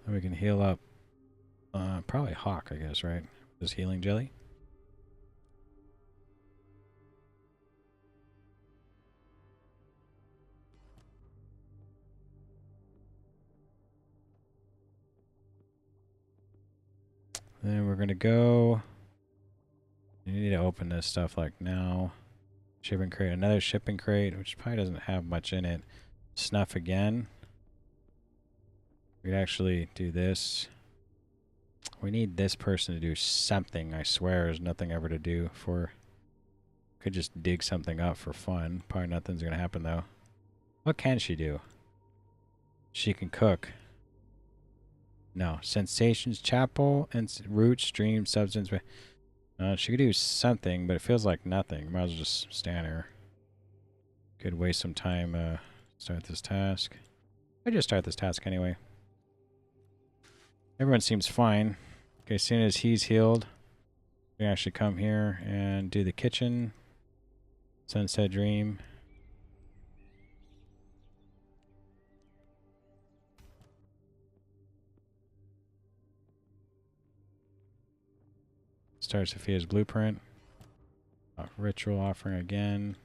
And we can heal up. Probably Hawk, I guess, right? This healing jelly. Then we're gonna go. You need to open this stuff like now. Shipping crate, another shipping crate, which probably doesn't have much in it. Snuff again. We could actually do this. We need this person to do something. I swear there's nothing ever to do for. Could just dig something up for fun. Probably nothing's gonna happen though. What can she do? She can cook. No. Sensations, chapel, and root, stream, substance. She could do something, but it feels like nothing. Might as well just stand here. Could waste some time. Start this task. I just start this task anyway. Everyone seems fine. Okay, as soon as he's healed, we can actually come here and do the kitchen. Sunset Dream. Start Sophia's blueprint. Ritual offering again.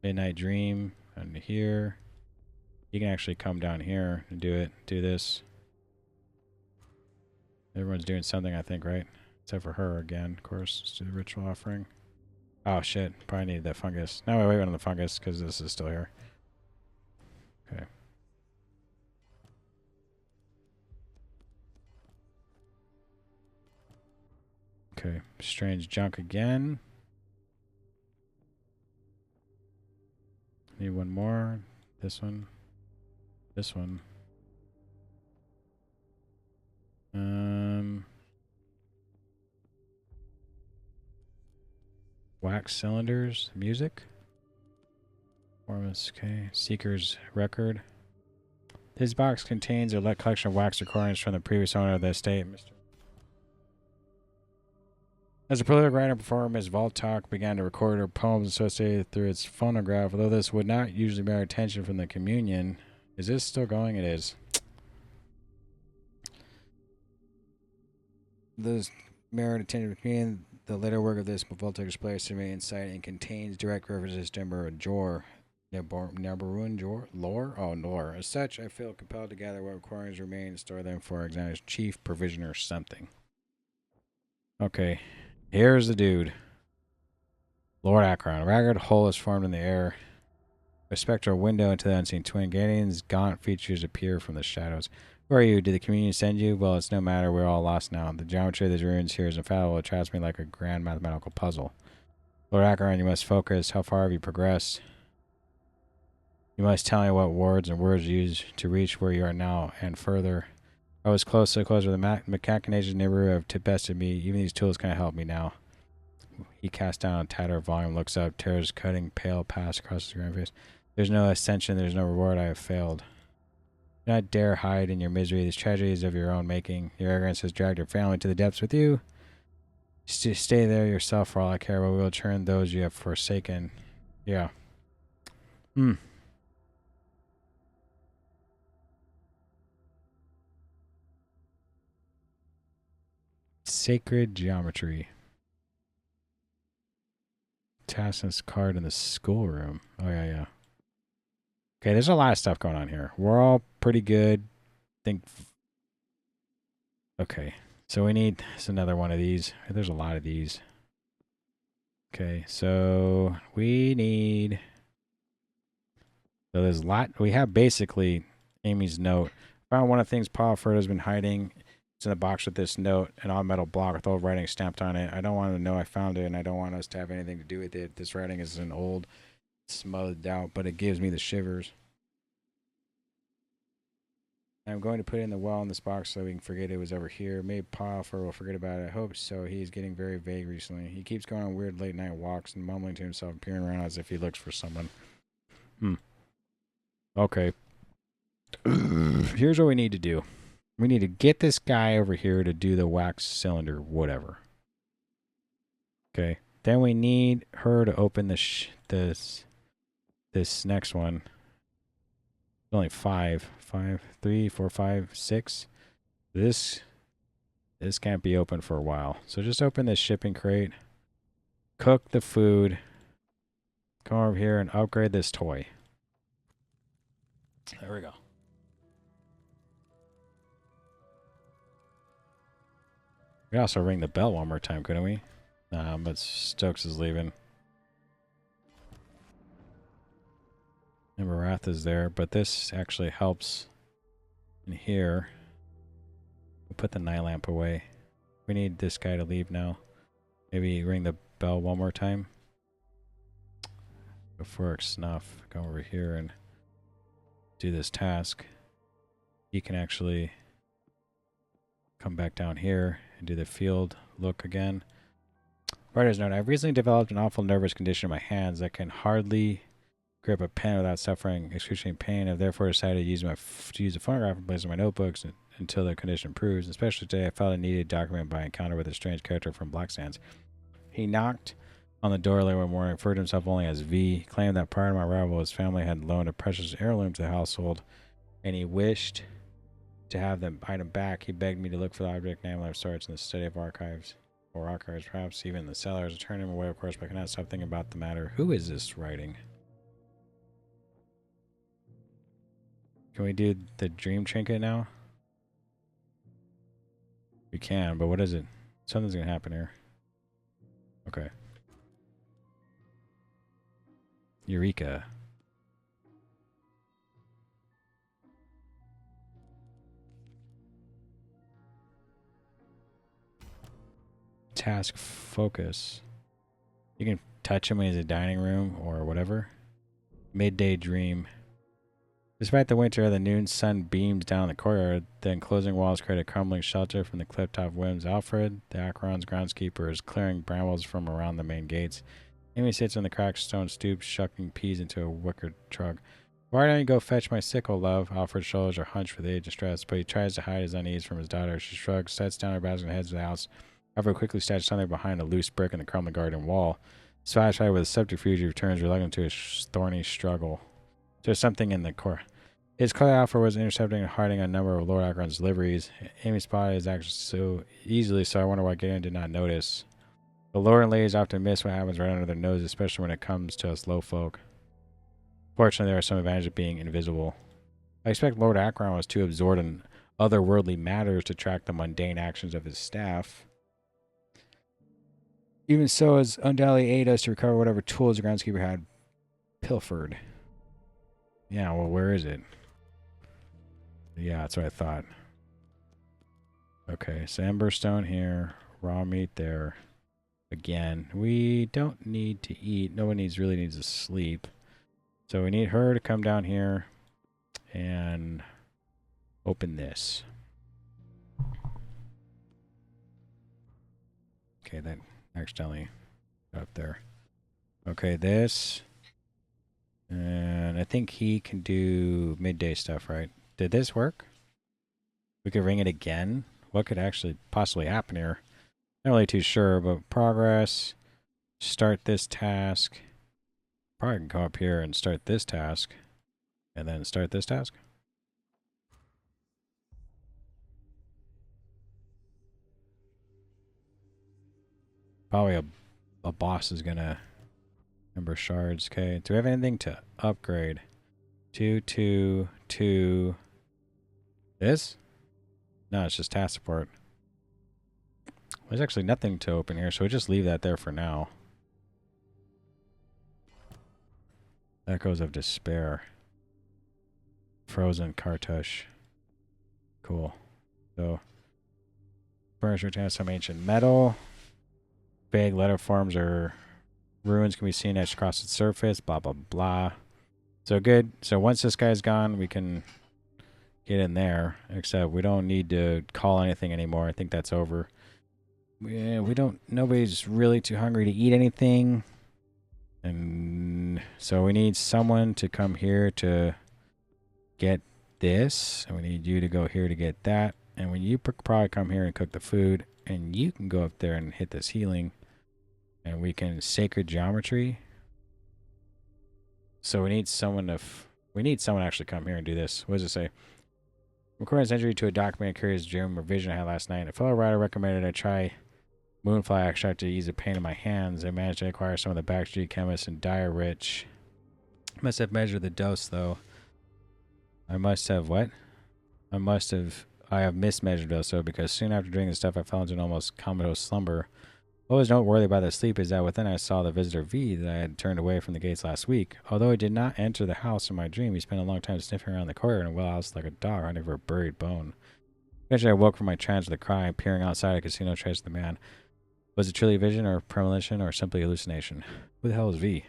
Midnight Dream. And here. You can actually come down here and do it. Do this. Everyone's doing something, I think, right? Except for her again, of course. Let's do the ritual offering. Oh, shit. Probably needed that fungus. Now we wait on the fungus because this is still here. Okay. Okay. Strange junk again. Need one more. This one. This one. Wax cylinders. Music. Performance. Okay. Seeker's record. This box contains a collection of wax recordings from the previous owner of the estate, Mr. As a prolific writer and performer, Ms. Voltok began to record her poems associated through its phonograph. Although this would not usually merit attention from the communion. Is this still going? It is. Those merit attention from the communion. The later work of this Voltok displays to me insight and contains direct references to Emperor Jor. Nabarun lore? Oh, lore. As such, I feel compelled to gather what requirements remain and store them for examiner's chief provisioner or something. Okay. Here's the dude. Lord Akron. A ragged hole is formed in the air. A spectral window into the unseen twin. Gannion's gaunt features appear from the shadows. Who are you? Did the communion send you? Well, it's no matter. We're all lost now. The geometry of these ruins here is infallible. It traps me like a grand mathematical puzzle. Lord Akron, you must focus. How far have you progressed? You must tell me what words and words you use to reach where you are now and further. I was close, so close, but the machinations neighborhood have bested me. Even these tools can't help me now. He casts down a tighter volume, looks up, tears cutting pale pass across his grand face. There's no ascension, there's no reward, I have failed. Do not dare hide in your misery. These tragedies of your own making. Your arrogance has dragged your family to the depths with you. Stay there yourself for all I care, but we will turn those you have forsaken. Yeah. Sacred geometry. Tassin's card in the schoolroom. Oh, yeah. Okay, there's a lot of stuff going on here. We're all pretty good. Okay, so we need another one of these. There's a lot of these. Okay, so we need... So there's a lot. We have basically Amy's note. Found one of the things Pa Alfred has been hiding. It's in the box with this note, an all metal block with old writing stamped on it. I don't want to know I found it, and I don't want us to have anything to do with it. This writing is an old, smothered out, but it gives me the shivers. I'm going to put it in the well in this box so we can forget it was ever here. Maybe Pa Alfred will forget about it. I hope so. He's getting very vague recently. He keeps going on weird late night walks and mumbling to himself and peering around as if he looks for someone. Okay. Here's what we need to do. We need to get this guy over here to do the wax cylinder, whatever. Okay. Then we need her to open this next one. Only 5. 5, 3, 4, 5, 6. This can't be open for a while. So just open this shipping crate. Cook the food. Come over here and upgrade this toy. There we go. We could also ring the bell one more time, couldn't we? But Stokes is leaving. And Marath is there, but this actually helps in here. We'll put the night lamp away. We need this guy to leave now. Maybe ring the bell one more time. Before it's snuff, go over here and do this task. He can actually come back down here and do the field look again. Writer's note, I've recently developed an awful nervous condition in my hands that can hardly grip a pen without suffering excruciating pain. I've therefore decided to use a phonograph in place of my notebooks until the condition improves. Especially today, I felt I needed to document my encounter with a strange character from Black Sands. He knocked on the door late one morning, referred to himself only as V, claimed that prior to my arrival, his family had loaned a precious heirloom to the household, and he wished to have the item back. He begged me to look for the object name of sorts in the study of archives, or archives, perhaps even the cellars. I turned him away, of course, but I cannot stop thinking about the matter. Who is this writing? Can we do the dream trinket now? We can, but what is it? Something's gonna happen here. Okay. Eureka. Task focus. You can touch him when he's in the dining room or whatever. Midday dream. Despite the winter, the noon sun beams down the courtyard. The enclosing walls create a crumbling shelter from the cliff-top winds. Alfred, the Acheron's groundskeeper, is clearing brambles from around the main gates. Amy sits on the cracked stone stoop, shucking peas into a wicker trug. Why don't you go fetch my sickle, love? Alfred's shoulders are hunched with age and stress, but he tries to hide his unease from his daughter. She shrugs, sets down her basket, and heads to the house. Alfred quickly stashes something behind a loose brick in the crumbling garden wall. Satisfied with the subterfuge, he returns reluctant to his thorny struggle. There's something in the core. His clear Alfred was intercepting and hiding a number of Lord Akron's deliveries. Amy spotted his actions so easily, so I wonder why Gideon did not notice. The Lord and ladies often miss what happens right under their noses, especially when it comes to us low folk. Fortunately, there are some advantages of being invisible. I expect Lord Akron was too absorbed in otherworldly matters to track the mundane actions of his staff. Even so, has undoubtedly aided us to recover whatever tools the groundskeeper had pilfered. Yeah, well, where is it? Yeah, that's what I thought. Okay, so Emberstone here, raw meat there. Again, we don't need to eat. No one really needs to sleep. So we need her to come down here and open this. Okay, that accidentally got up there. Okay, this. And I think he can do midday stuff, right? Did this work? We could ring it again. What could actually possibly happen here? Not really too sure, but progress. Start this task. Probably can come up here and start this task. And then start this task. Probably a boss is gonna number shards. Okay. Do we have anything to upgrade? 2, 2, 2. This? No, it's just task support. There's actually nothing to open here, so we just leave that there for now. Echoes of Despair. Frozen Cartouche. Cool. So, furniture has some ancient metal. Vague letter forms or ruins can be seen etched across its surface. Blah, blah, blah. So good. So once this guy's gone, we can get in there. Except we don't need to call anything anymore. I think that's over. Yeah, we don't. Nobody's really too hungry to eat anything. And so we need someone to come here to get this. And we need you to go here to get that. And when you probably come here and cook the food. And you can go up there and hit this healing. And we can sacred geometry. So we need someone to... we need someone to actually come here and do this. What does it say? Recording entry to a documented curious dream or vision I had last night. A fellow writer recommended I try moonfly extract to ease the pain in my hands. I managed to acquire some of the backstreet chemists and Dire Rich. Must have measured the dose, though. I must have what? I have mismeasured dose, though, because soon after drinking the stuff, I fell into an almost comatose slumber. What was noteworthy about the sleep is that within I saw the visitor V that I had turned away from the gates last week. Although he did not enter the house in my dream, he spent a long time sniffing around the corridor and well house like a dog hunting for a buried bone. Eventually, I woke from my trance with a cry, peering outside a casino trace of the man. Was it truly a vision or premonition or simply hallucination? Who the hell is V?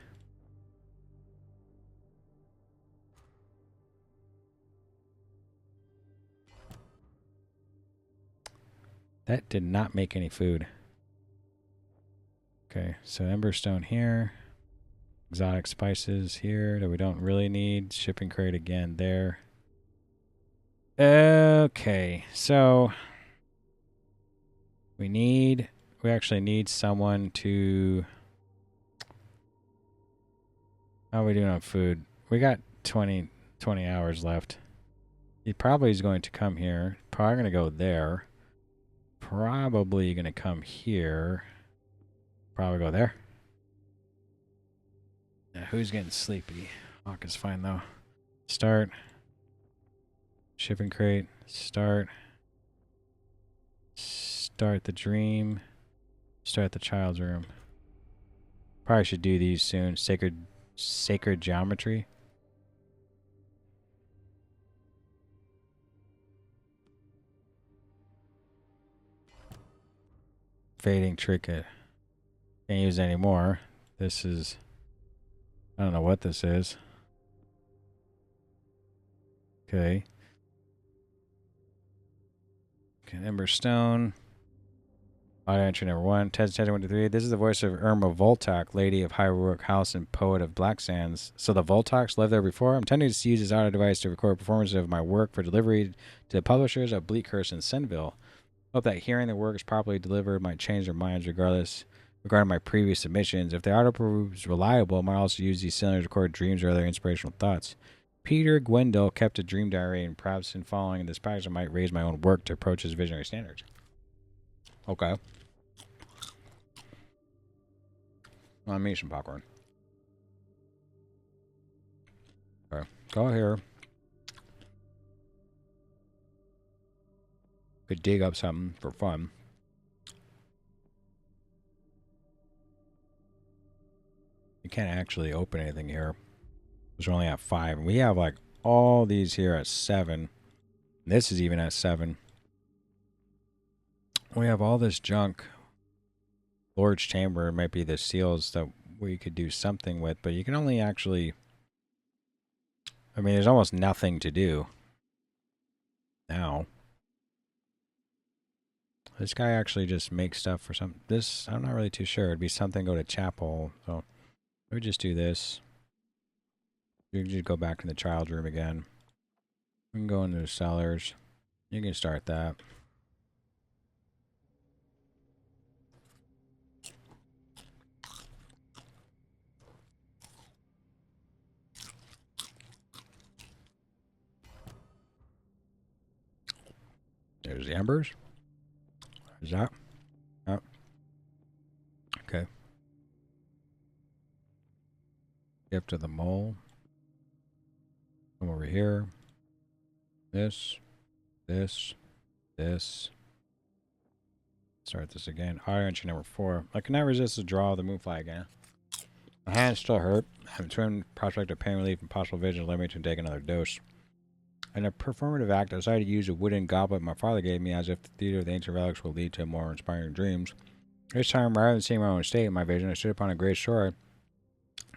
That did not make any food. Okay, so Emberstone here. Exotic spices here that we don't really need. Shipping crate again there. Okay, so we actually need someone to... How are we doing on food? We got 20 hours left. He probably is going to come here. Probably going to go there. Probably going to come here. Probably go there. Now, who's getting sleepy? Hawk is fine, though. Start. Shipping crate. Start. Start the dream. Start the child's room. Probably should do these soon. Sacred geometry. Fading trinket. Can't use any more. This is... I don't know what this is. Okay. Emberstone. Audio entry number 1. Test 1 to 3. This is the voice of Irma Voltok, Lady of Highrook House and Poet of Black Sands. So the Voltoks lived there before? I'm tempted to use this audio device to record performances of my work for delivery to the publishers of Bleakhurst and Senville. Hope that hearing the work is properly delivered might change their minds regarding my previous submissions. If the audio proves reliable, I might also use these cylinders to record dreams or other inspirational thoughts. Peter Gwendol kept a dream diary, and perhaps in following this practice, I might raise my own work to approach his visionary standards. Okay. I'll make some popcorn. Go here. Could dig up something for fun. You can't actually open anything here. Because we're only at 5. We have like all these here at 7. This is even at 7. We have all this junk. Lord's Chamber might be the seals that we could do something with, but you can only actually... I mean, there's almost nothing to do now. This guy actually just makes stuff for some... This, I'm not really too sure. It'd be something go to chapel. So, we just do this. You can just go back in the child room again. We can go into the cellars. You can start that. There's the embers. Is that? Oh. Okay. Gift of the mole. Come over here. This. Start this again. Audio entry number 4. I cannot resist the draw of the moon fly again. My hands still hurt. I have a twin prospect of pain relief and possible vision led me to take another dose. In a performative act, I decided to use a wooden goblet my father gave me as if the theater of the ancient relics will lead to more inspiring dreams. This time, rather than seeing my own state in my vision, I stood upon a great shore,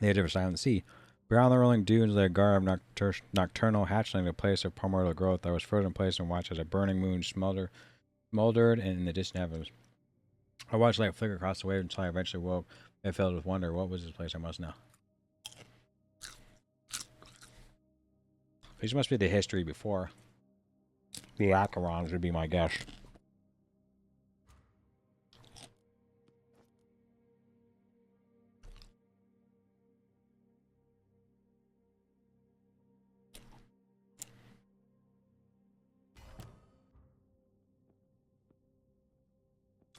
the edge of a silent sea. Beyond the rolling dunes lay a guard of nocturnal hatchling, a place of primordial growth. I was frozen in place and watched as a burning moon smoldered in the distant heavens. I watched light flicker across the waves until I eventually woke. I filled with wonder. What was this place? I must know. This must be the history before the Acherons would be my guess.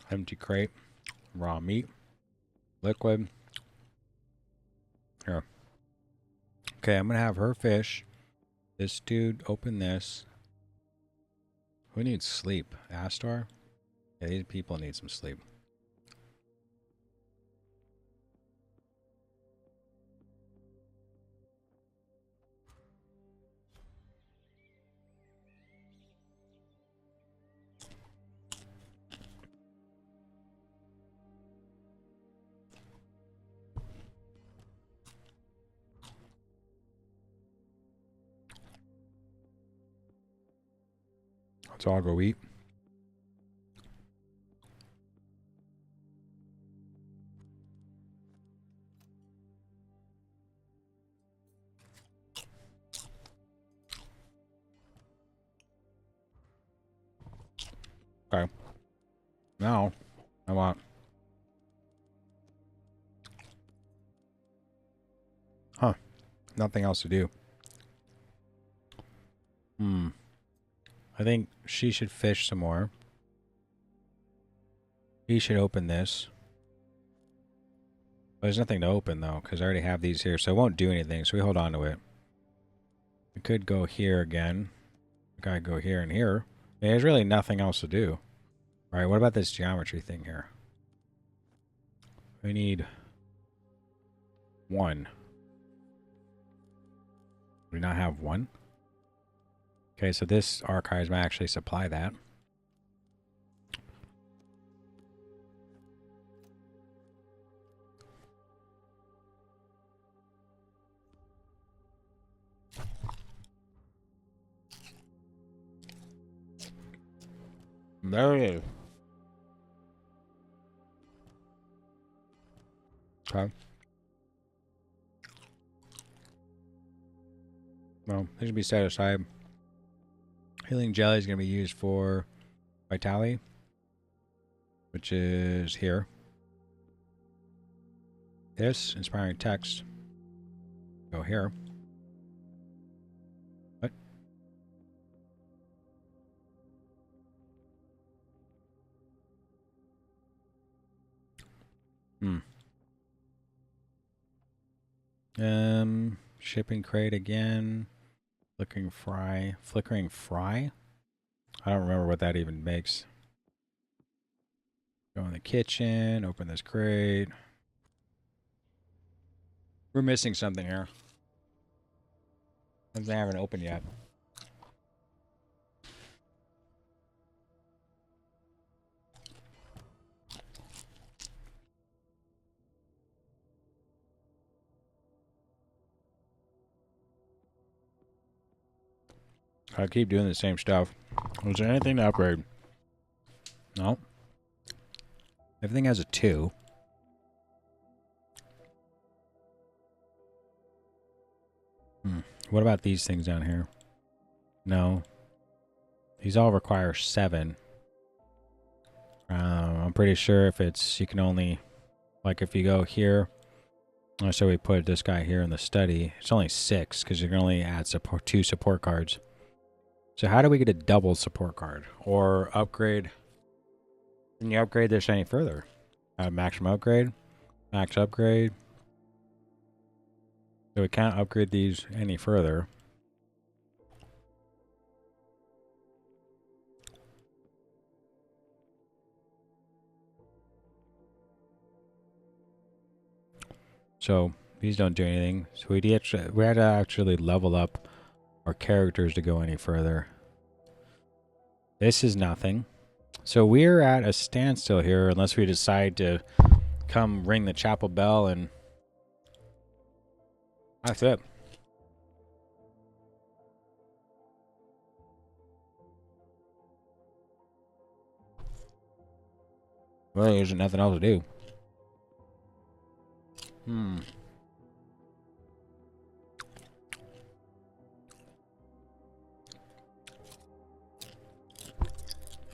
Empty crate. Raw meat. Liquid. Here. Okay, I'm going to have her fish. This dude open this. Who needs sleep? Astor? Yeah, these people need some sleep. Let's all go eat. Okay. Now, I want... Huh. Nothing else to do. I think she should fish some more. He should open this. But there's nothing to open, though, because I already have these here, so it won't do anything, so we hold on to it. We could go here again. We gotta go here and here. There's really nothing else to do. Alright, what about this geometry thing here? We need 1. Do we not have 1? Okay, so this archives might actually supply that. There it is. Okay. Well, this should be set aside. Healing jelly is going to be used for vitality, which is here. This inspiring text. Go here. What? Shipping crate again. Flickering fry? I don't remember what that even makes. Go in the kitchen, open this crate. We're missing something here. Something I haven't opened yet. I keep doing the same stuff. Was there anything to upgrade? No. Everything has a 2. What about these things down here? No. These all require 7. I'm pretty sure if it's, you can only, like if you go here, so we put this guy here in the study, it's only 6 because you can only add 2 support cards. So how do we get a double support card? Or upgrade? Can you upgrade this any further? Maximum upgrade? Max upgrade? So we can't upgrade these any further. So these don't do anything. So we had to actually level up our characters to go any further. This is nothing. So we're at a standstill here unless we decide to come ring the chapel bell and that's it. Well, there's nothing else to do.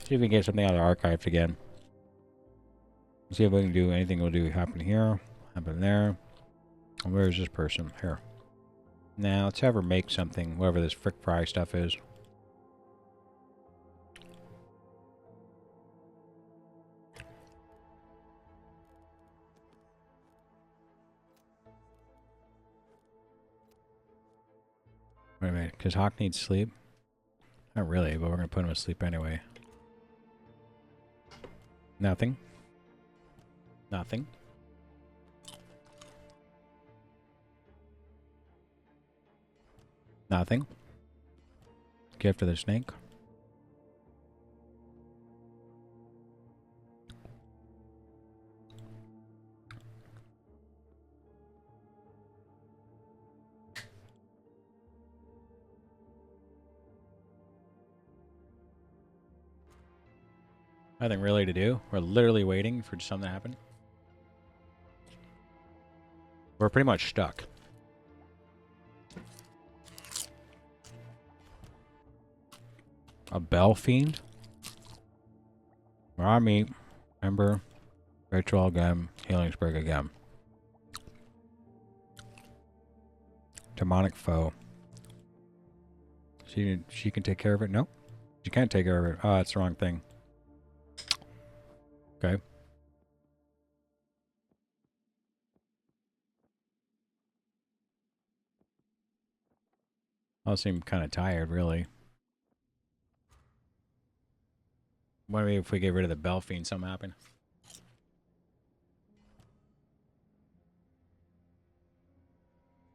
See if we can get something out of the archives again. See if we can do anything. We'll do happen here, happen there. Where is this person? Here. Now let's have her make something, whatever this frick fry stuff is. Wait a minute, because Hawk needs sleep? Not really, but we're going to put him to sleep anyway. Nothing. Nothing. Nothing. Gift of the snake. Nothing really to do. We're literally waiting for something to happen. We're pretty much stuck. A bell fiend? Raw meat. Ember. Ritual again. Healing sprig again. Demonic foe. She can take care of it? No. She can't take care of it. Oh, that's the wrong thing. Okay. I'll seem kind of tired, really. What if we get rid of the bell fiend, something happen?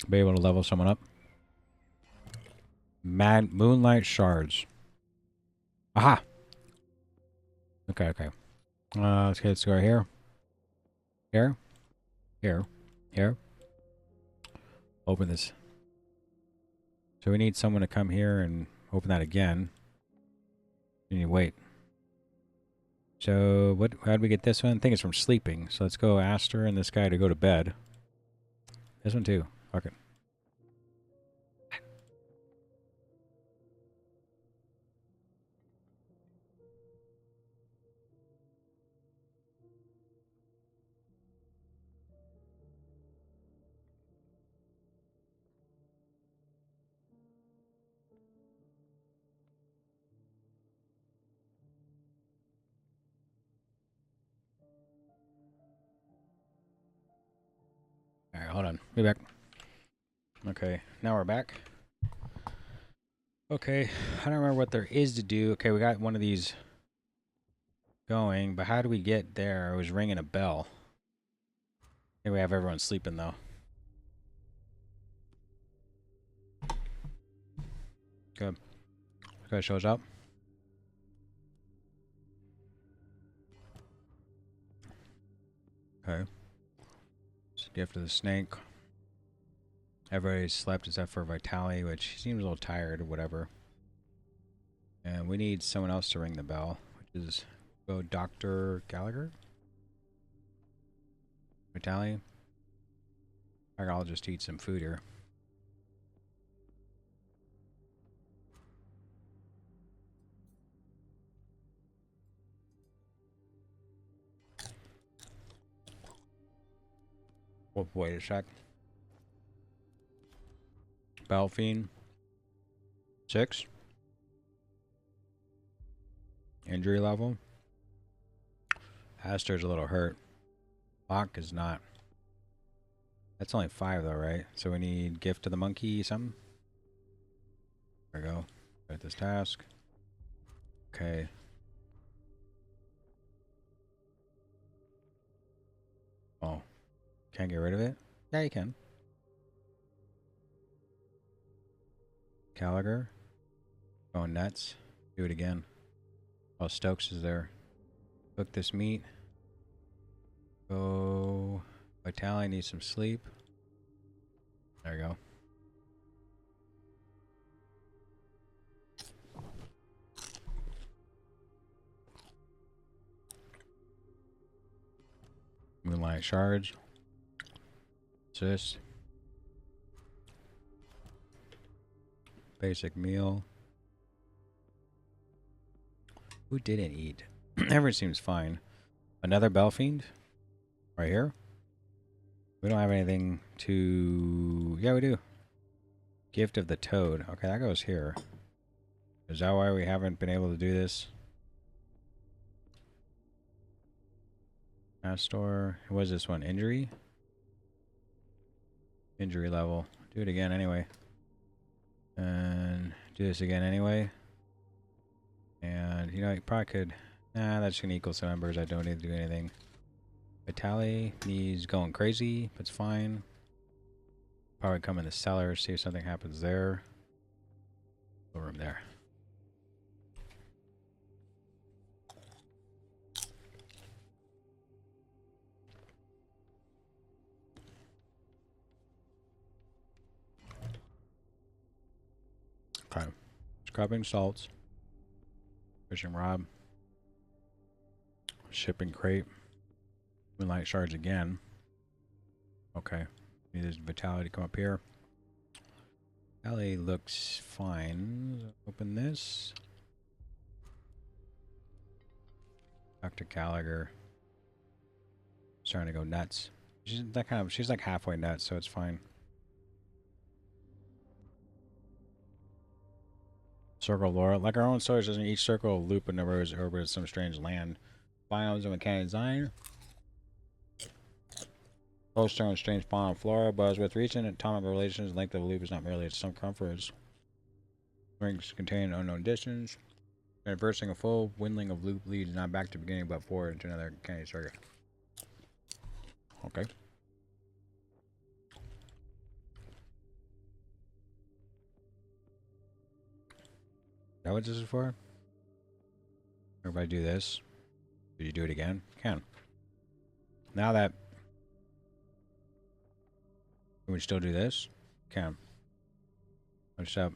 Be able to level someone up. Mad Moonlight Shards. Aha! Okay, okay. Let's go here. Here. Here. Here. Open this. So we need someone to come here and open that again. We need to wait. So how did we get this one? I think it's from sleeping. So let's go Aster and this guy to go to bed. This one too. Fuck it. Alright, hold on. Be back. Okay, now we're back. Okay, I don't remember what there is to do. Okay, we got one of these going, but how do we get there? I was ringing a bell. Maybe we have everyone sleeping though. Good. Guy shows up. Okay. It's a gift of the snake. Everybody slept except for Vitali, which seems a little tired or whatever. And we need someone else to ring the bell, which is go Dr. Gallagher. Vitali. I'll just eat some food here. Wait a sec. Belfiend. 6. Injury level. Aster's a little hurt. Locke is not. That's only 5 though, right? So we need gift to the monkey, something? There we go. Got this task. Okay. Oh. Can't get rid of it? Yeah, you can. Gallagher. Going nuts. Do it again. Oh, Stokes is there. Cook this meat. Go. Vitali needs some sleep. There you go. Moonlight Shards. Assist. Basic meal. Who didn't eat? Everyone seems fine. Another Belfiend? Right here? We don't have anything to... Yeah, we do. Gift of the Toad. Okay, that goes here. Is that why we haven't been able to do this? Astor. What is this one? Injury? Injury level. Do it again anyway. And do this again anyway. And, you know, you probably could... Nah, that's going to equal some numbers. I don't need to do anything. Vitali needs going crazy, but it's fine. Probably come in the cellar, see if something happens there. No room there. Okay. Scrubbing salts. Fishing rod. Shipping crate. Moonlight shards again. Okay. Need this Vitality to come up here. Ellie looks fine. Open this. Dr. Gallagher. Starting to go nuts. She's like halfway nuts, so it's fine. Circle of Laura. Like our own stories, doesn't each circle loop and orbit some strange land. Biomes and mechanic design. Both showing strange fauna and flora, but as with recent atomic relations, length of the loop is not merely its circumference. Rings contain unknown distance. Reversing a full windling of loop leads not back to the beginning but forward into another candy circuit. Okay. Is that what this is for? Everybody do this. Did you do it again? Can. Now that... Can we still do this? Can. What's up?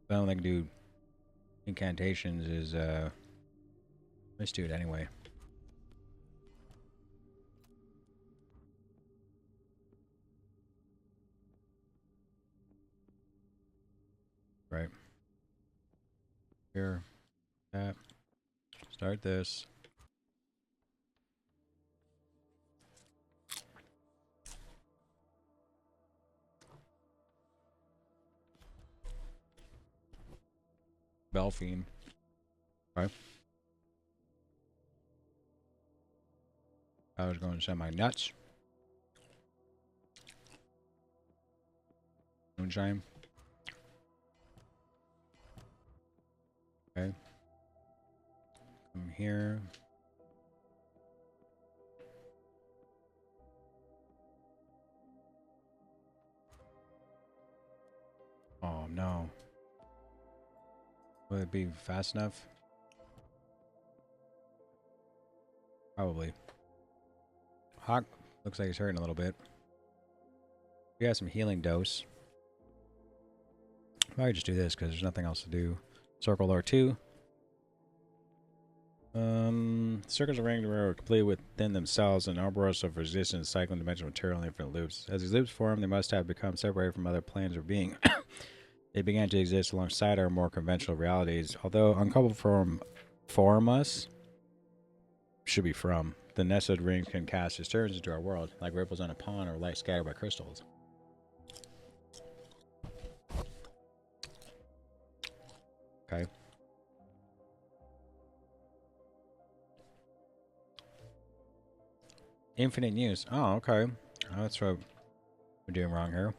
The only thing I can do incantations is, let's do it anyway. Right. Here. That. Start this. Belfiend. Okay. I was going to send my nuts. Moonshine. Okay. Come here. Oh no. Will it be fast enough? Probably. Hawk looks like he's hurting a little bit. We got some healing dose. Probably just do this because there's nothing else to do. Circle lore 2. Circles arranged are complete within themselves, an arboretus of resistance, cycling dimensional material in infinite loops. As these loops form, they must have become separated from other planes of being. They began to exist alongside our more conventional realities. Although uncoupled from us, should be from, the nested rings can cast disturbance into our world, like ripples on a pond or light scattered by crystals. Okay. Infinite use. Oh, okay. Oh, that's what we're doing wrong here.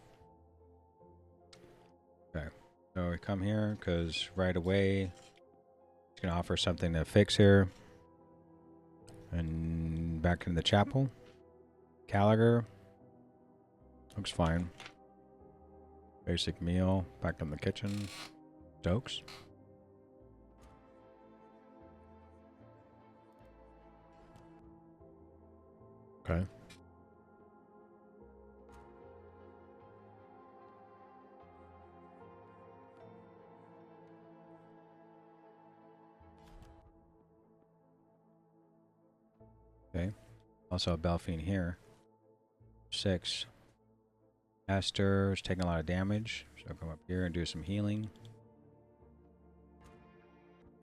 Okay. So we come here because right away it's going to offer something to fix here. And back in the chapel. Gallagher. Looks fine. Basic meal. Back in the kitchen. Stokes. Okay. Okay. Also a Belfian here. 6. Aster's taking a lot of damage. So I'll come up here and do some healing.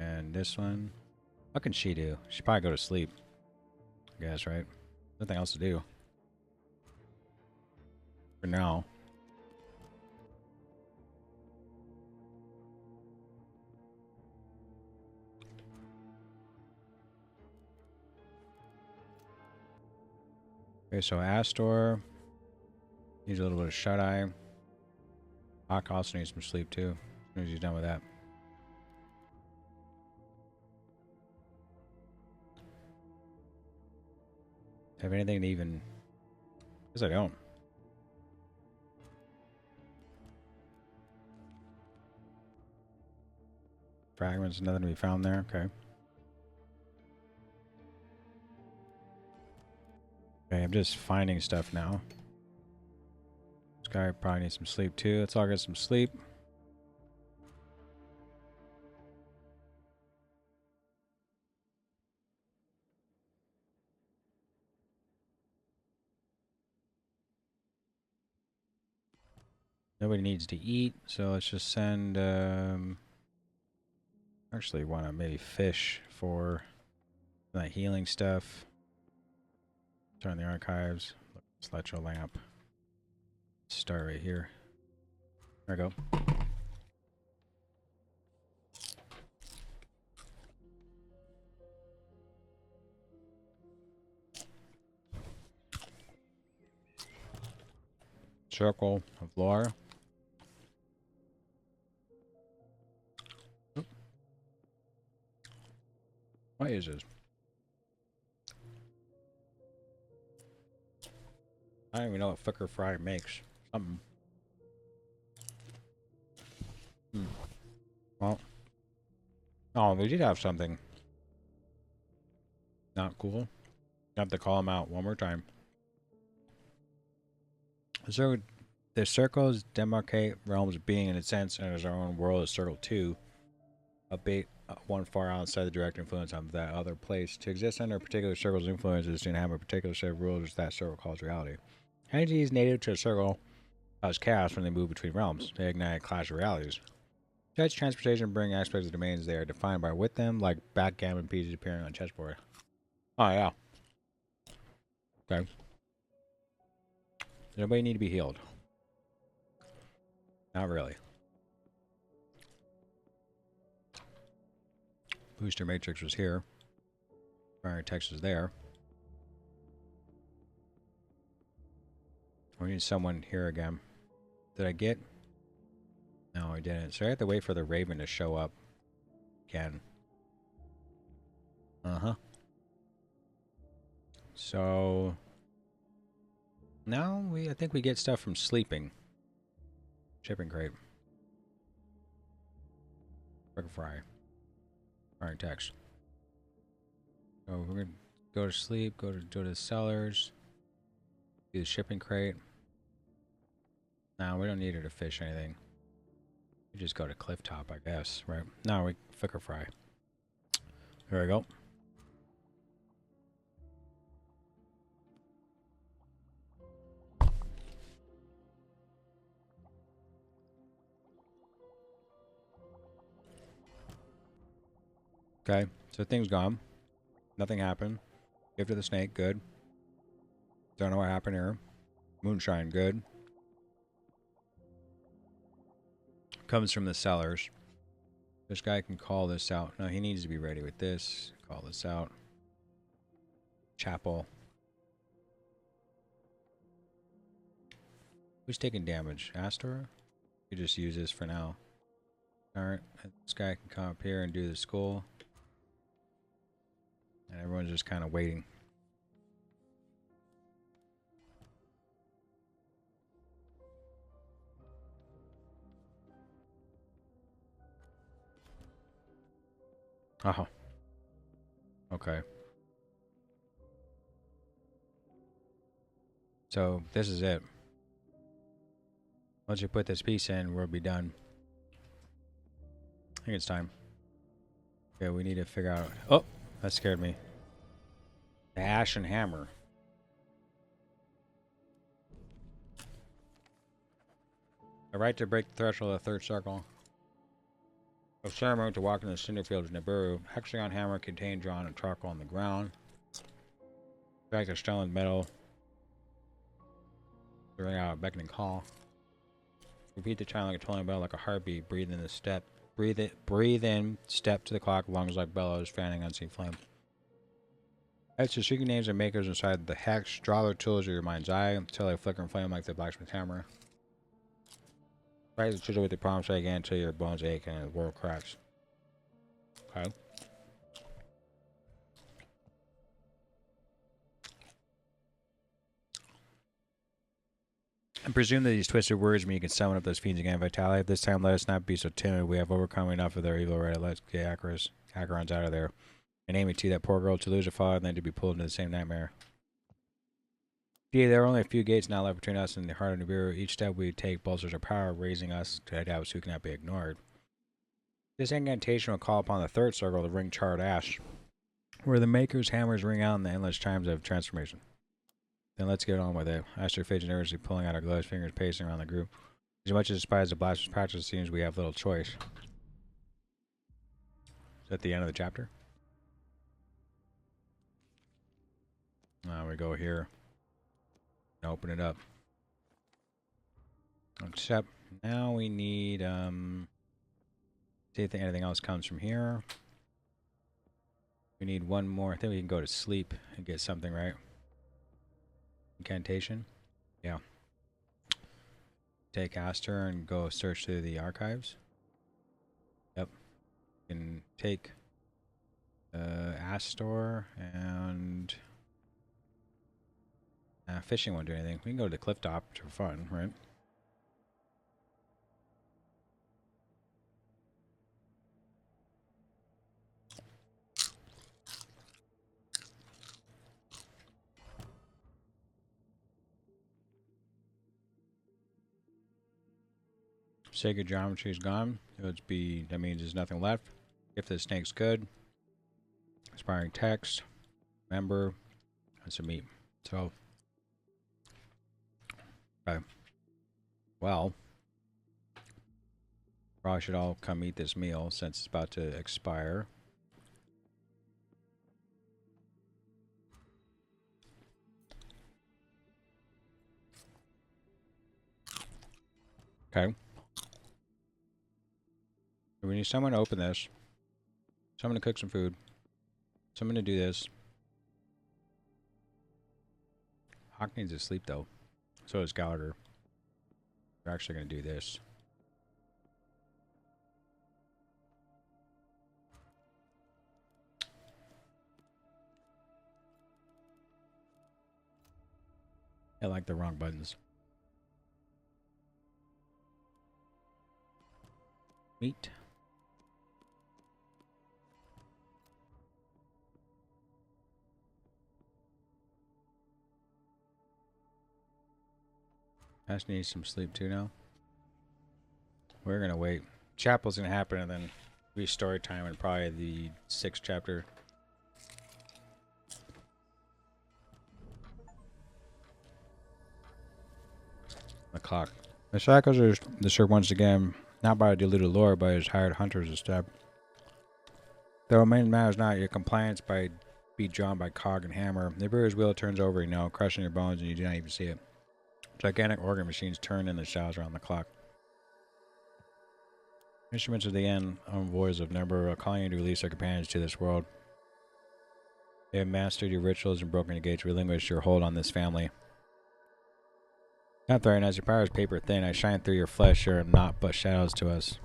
And this one. What can she do? She probably go to sleep. I guess, right? Nothing else to do. For now. Okay, so Astor needs a little bit of shut-eye. Hawk also needs some sleep too, as soon as he's done with that. Have anything to even... Guess I don't. Fragments, nothing to be found there. Okay. Okay, I'm just finding stuff now. This guy probably needs some sleep too. Let's all get some sleep. Nobody needs to eat, so let's just send... actually want to maybe fish for that healing stuff. Turn the archives. Let's let your lamp. Start right here. There we go. Circle of lore. Oop. What is this? I don't even know what Flicker Fry makes. Something. Well. Oh, they did have something. Not cool. Have to call them out one more time. So the circles demarcate realms of being in a sense, and as our own world is Circle 2, a bit one far outside the direct influence of that other place. To exist under a particular circle's influence is to have a particular set of rules that circle calls reality. Entities native to a circle cause chaos when they move between realms. They ignite a clash of realities. Such transportation bring aspects of domains they are defined by with them, like backgammon pieces appearing on chessboard. Oh yeah. Okay. Does anybody need to be healed? Not really. Booster Matrix was here. Fire text is there. We need someone here again. Did I get? No, I didn't. So I have to wait for the Raven to show up. Again. Uh-huh. So now I think we get stuff from sleeping. Shipping crate. Burger fry. Alright, text. So we're gonna go to sleep, go to the cellars, do the shipping crate. No, we don't need her to fish anything. We just go to cliff top, I guess, right? No, we flicker fry. There we go. Okay, so things gone. Nothing happened. Gift of the snake, good. Don't know what happened here. Moonshine, good. Comes from the cellars. This guy can call this out. No, he needs to be ready with this. Call this out. Chapel. Who's taking damage? Astor? You just use this for now. Alright, this guy can come up here and do the skull. And everyone's just kind of waiting. Oh. Okay. So, this is it. Once you put this piece in, we'll be done. I think it's time. Okay, we need to figure out... Oh! That scared me. The Ashen Hammer. The right to break the threshold of the third circle. Of ceremony to walk in the cinder fields in Nibiru. Hexagon hammer contained drawn and charcoal on the ground. Strike a stone with metal. Ring out a beckoning call. Repeat the chime like a tolling bell, like a heartbeat. Breathe in the step. Breathe in. Step to the clock. Lungs like bellows, fanning unseen flame. As the speaking names and makers inside the hex, draw their tools to your mind's eye until they flicker and flame like the blacksmith's hammer. Strike the chisel with the palm strike again until your bones ache and the world cracks. Okay. I presume that these twisted words mean you can summon up those fiends again. Vitality. This time, let us not be so timid. We have overcome enough of their evil already. Let's get Acherons out of there. And aim it to that poor girl to lose her father and then to be pulled into the same nightmare. Yeah, there are only a few gates now left between us and the heart of Nibiru. Each step we take bolsters our power, raising us to doubts who cannot be ignored. This incantation will call upon the third circle, the ring charred ash, where the maker's hammers ring out in the endless chimes of transformation. Then let's get on with it. Astor fidgeted nervously, pulling out her gloves, fingers pacing around the group. As much as despise the blasphemous practice, it seems we have little choice. Is that the end of the chapter? Now we go here. And open it up. Except now we need see if anything else comes from here. We need one more. I think we can go to sleep and get something, right? Incantation? Yeah. Take Astor and go search through the archives. Yep. You can take Astor and fishing won't do anything. We can go to the cliff top for fun, right? Sacred geometry is gone. That means there's nothing left. Gift of the snake's good. Inspiring text. Remember. And some meat. So. Okay. Well. Probably should all come eat this meal since it's about to expire. Okay. We need someone to open this. Someone to cook some food. Someone to do this. Hawk needs to sleep though. So does Gallagher. We're actually going to do this. I like the wrong buttons. Meat. I just need some sleep too now. We're gonna wait. Chapel's gonna happen and then story time in probably the 6th chapter. The clock. The shackles are disturbed once again, not by a deluded lord, but his hired hunters instead. Though main matters not, your compliance by be drawn by cog and hammer. The brewer's wheel turns over, crushing your bones, and you do not even see it. Gigantic organ machines turn in the shadows around the clock. Instruments of the end, envoys of number, are calling you to release their companions to this world. They have mastered your rituals and broken your gates, relinquished your hold on this family. Not threatened, as your power is paper thin, I shine through your flesh, you are not but shadows to us.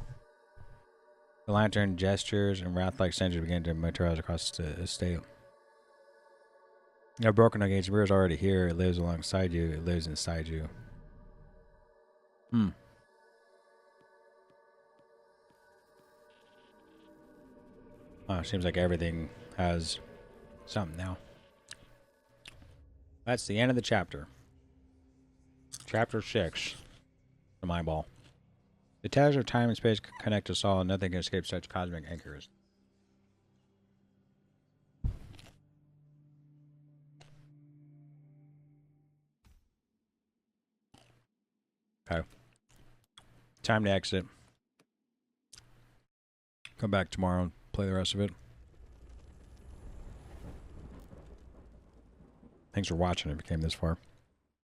The lantern gestures and wrath-like stenches begin to materialize across the estate. You have broken no gates, the brewer is already here, it lives alongside you, it lives inside you. Seems like everything has something now. That's the end of the chapter. Chapter 6. The Mind Ball. The ties of time and space connect us all, and nothing can escape such cosmic anchors. Okay. Time to exit. Come back tomorrow and play the rest of it. Thanks for watching if you came this far.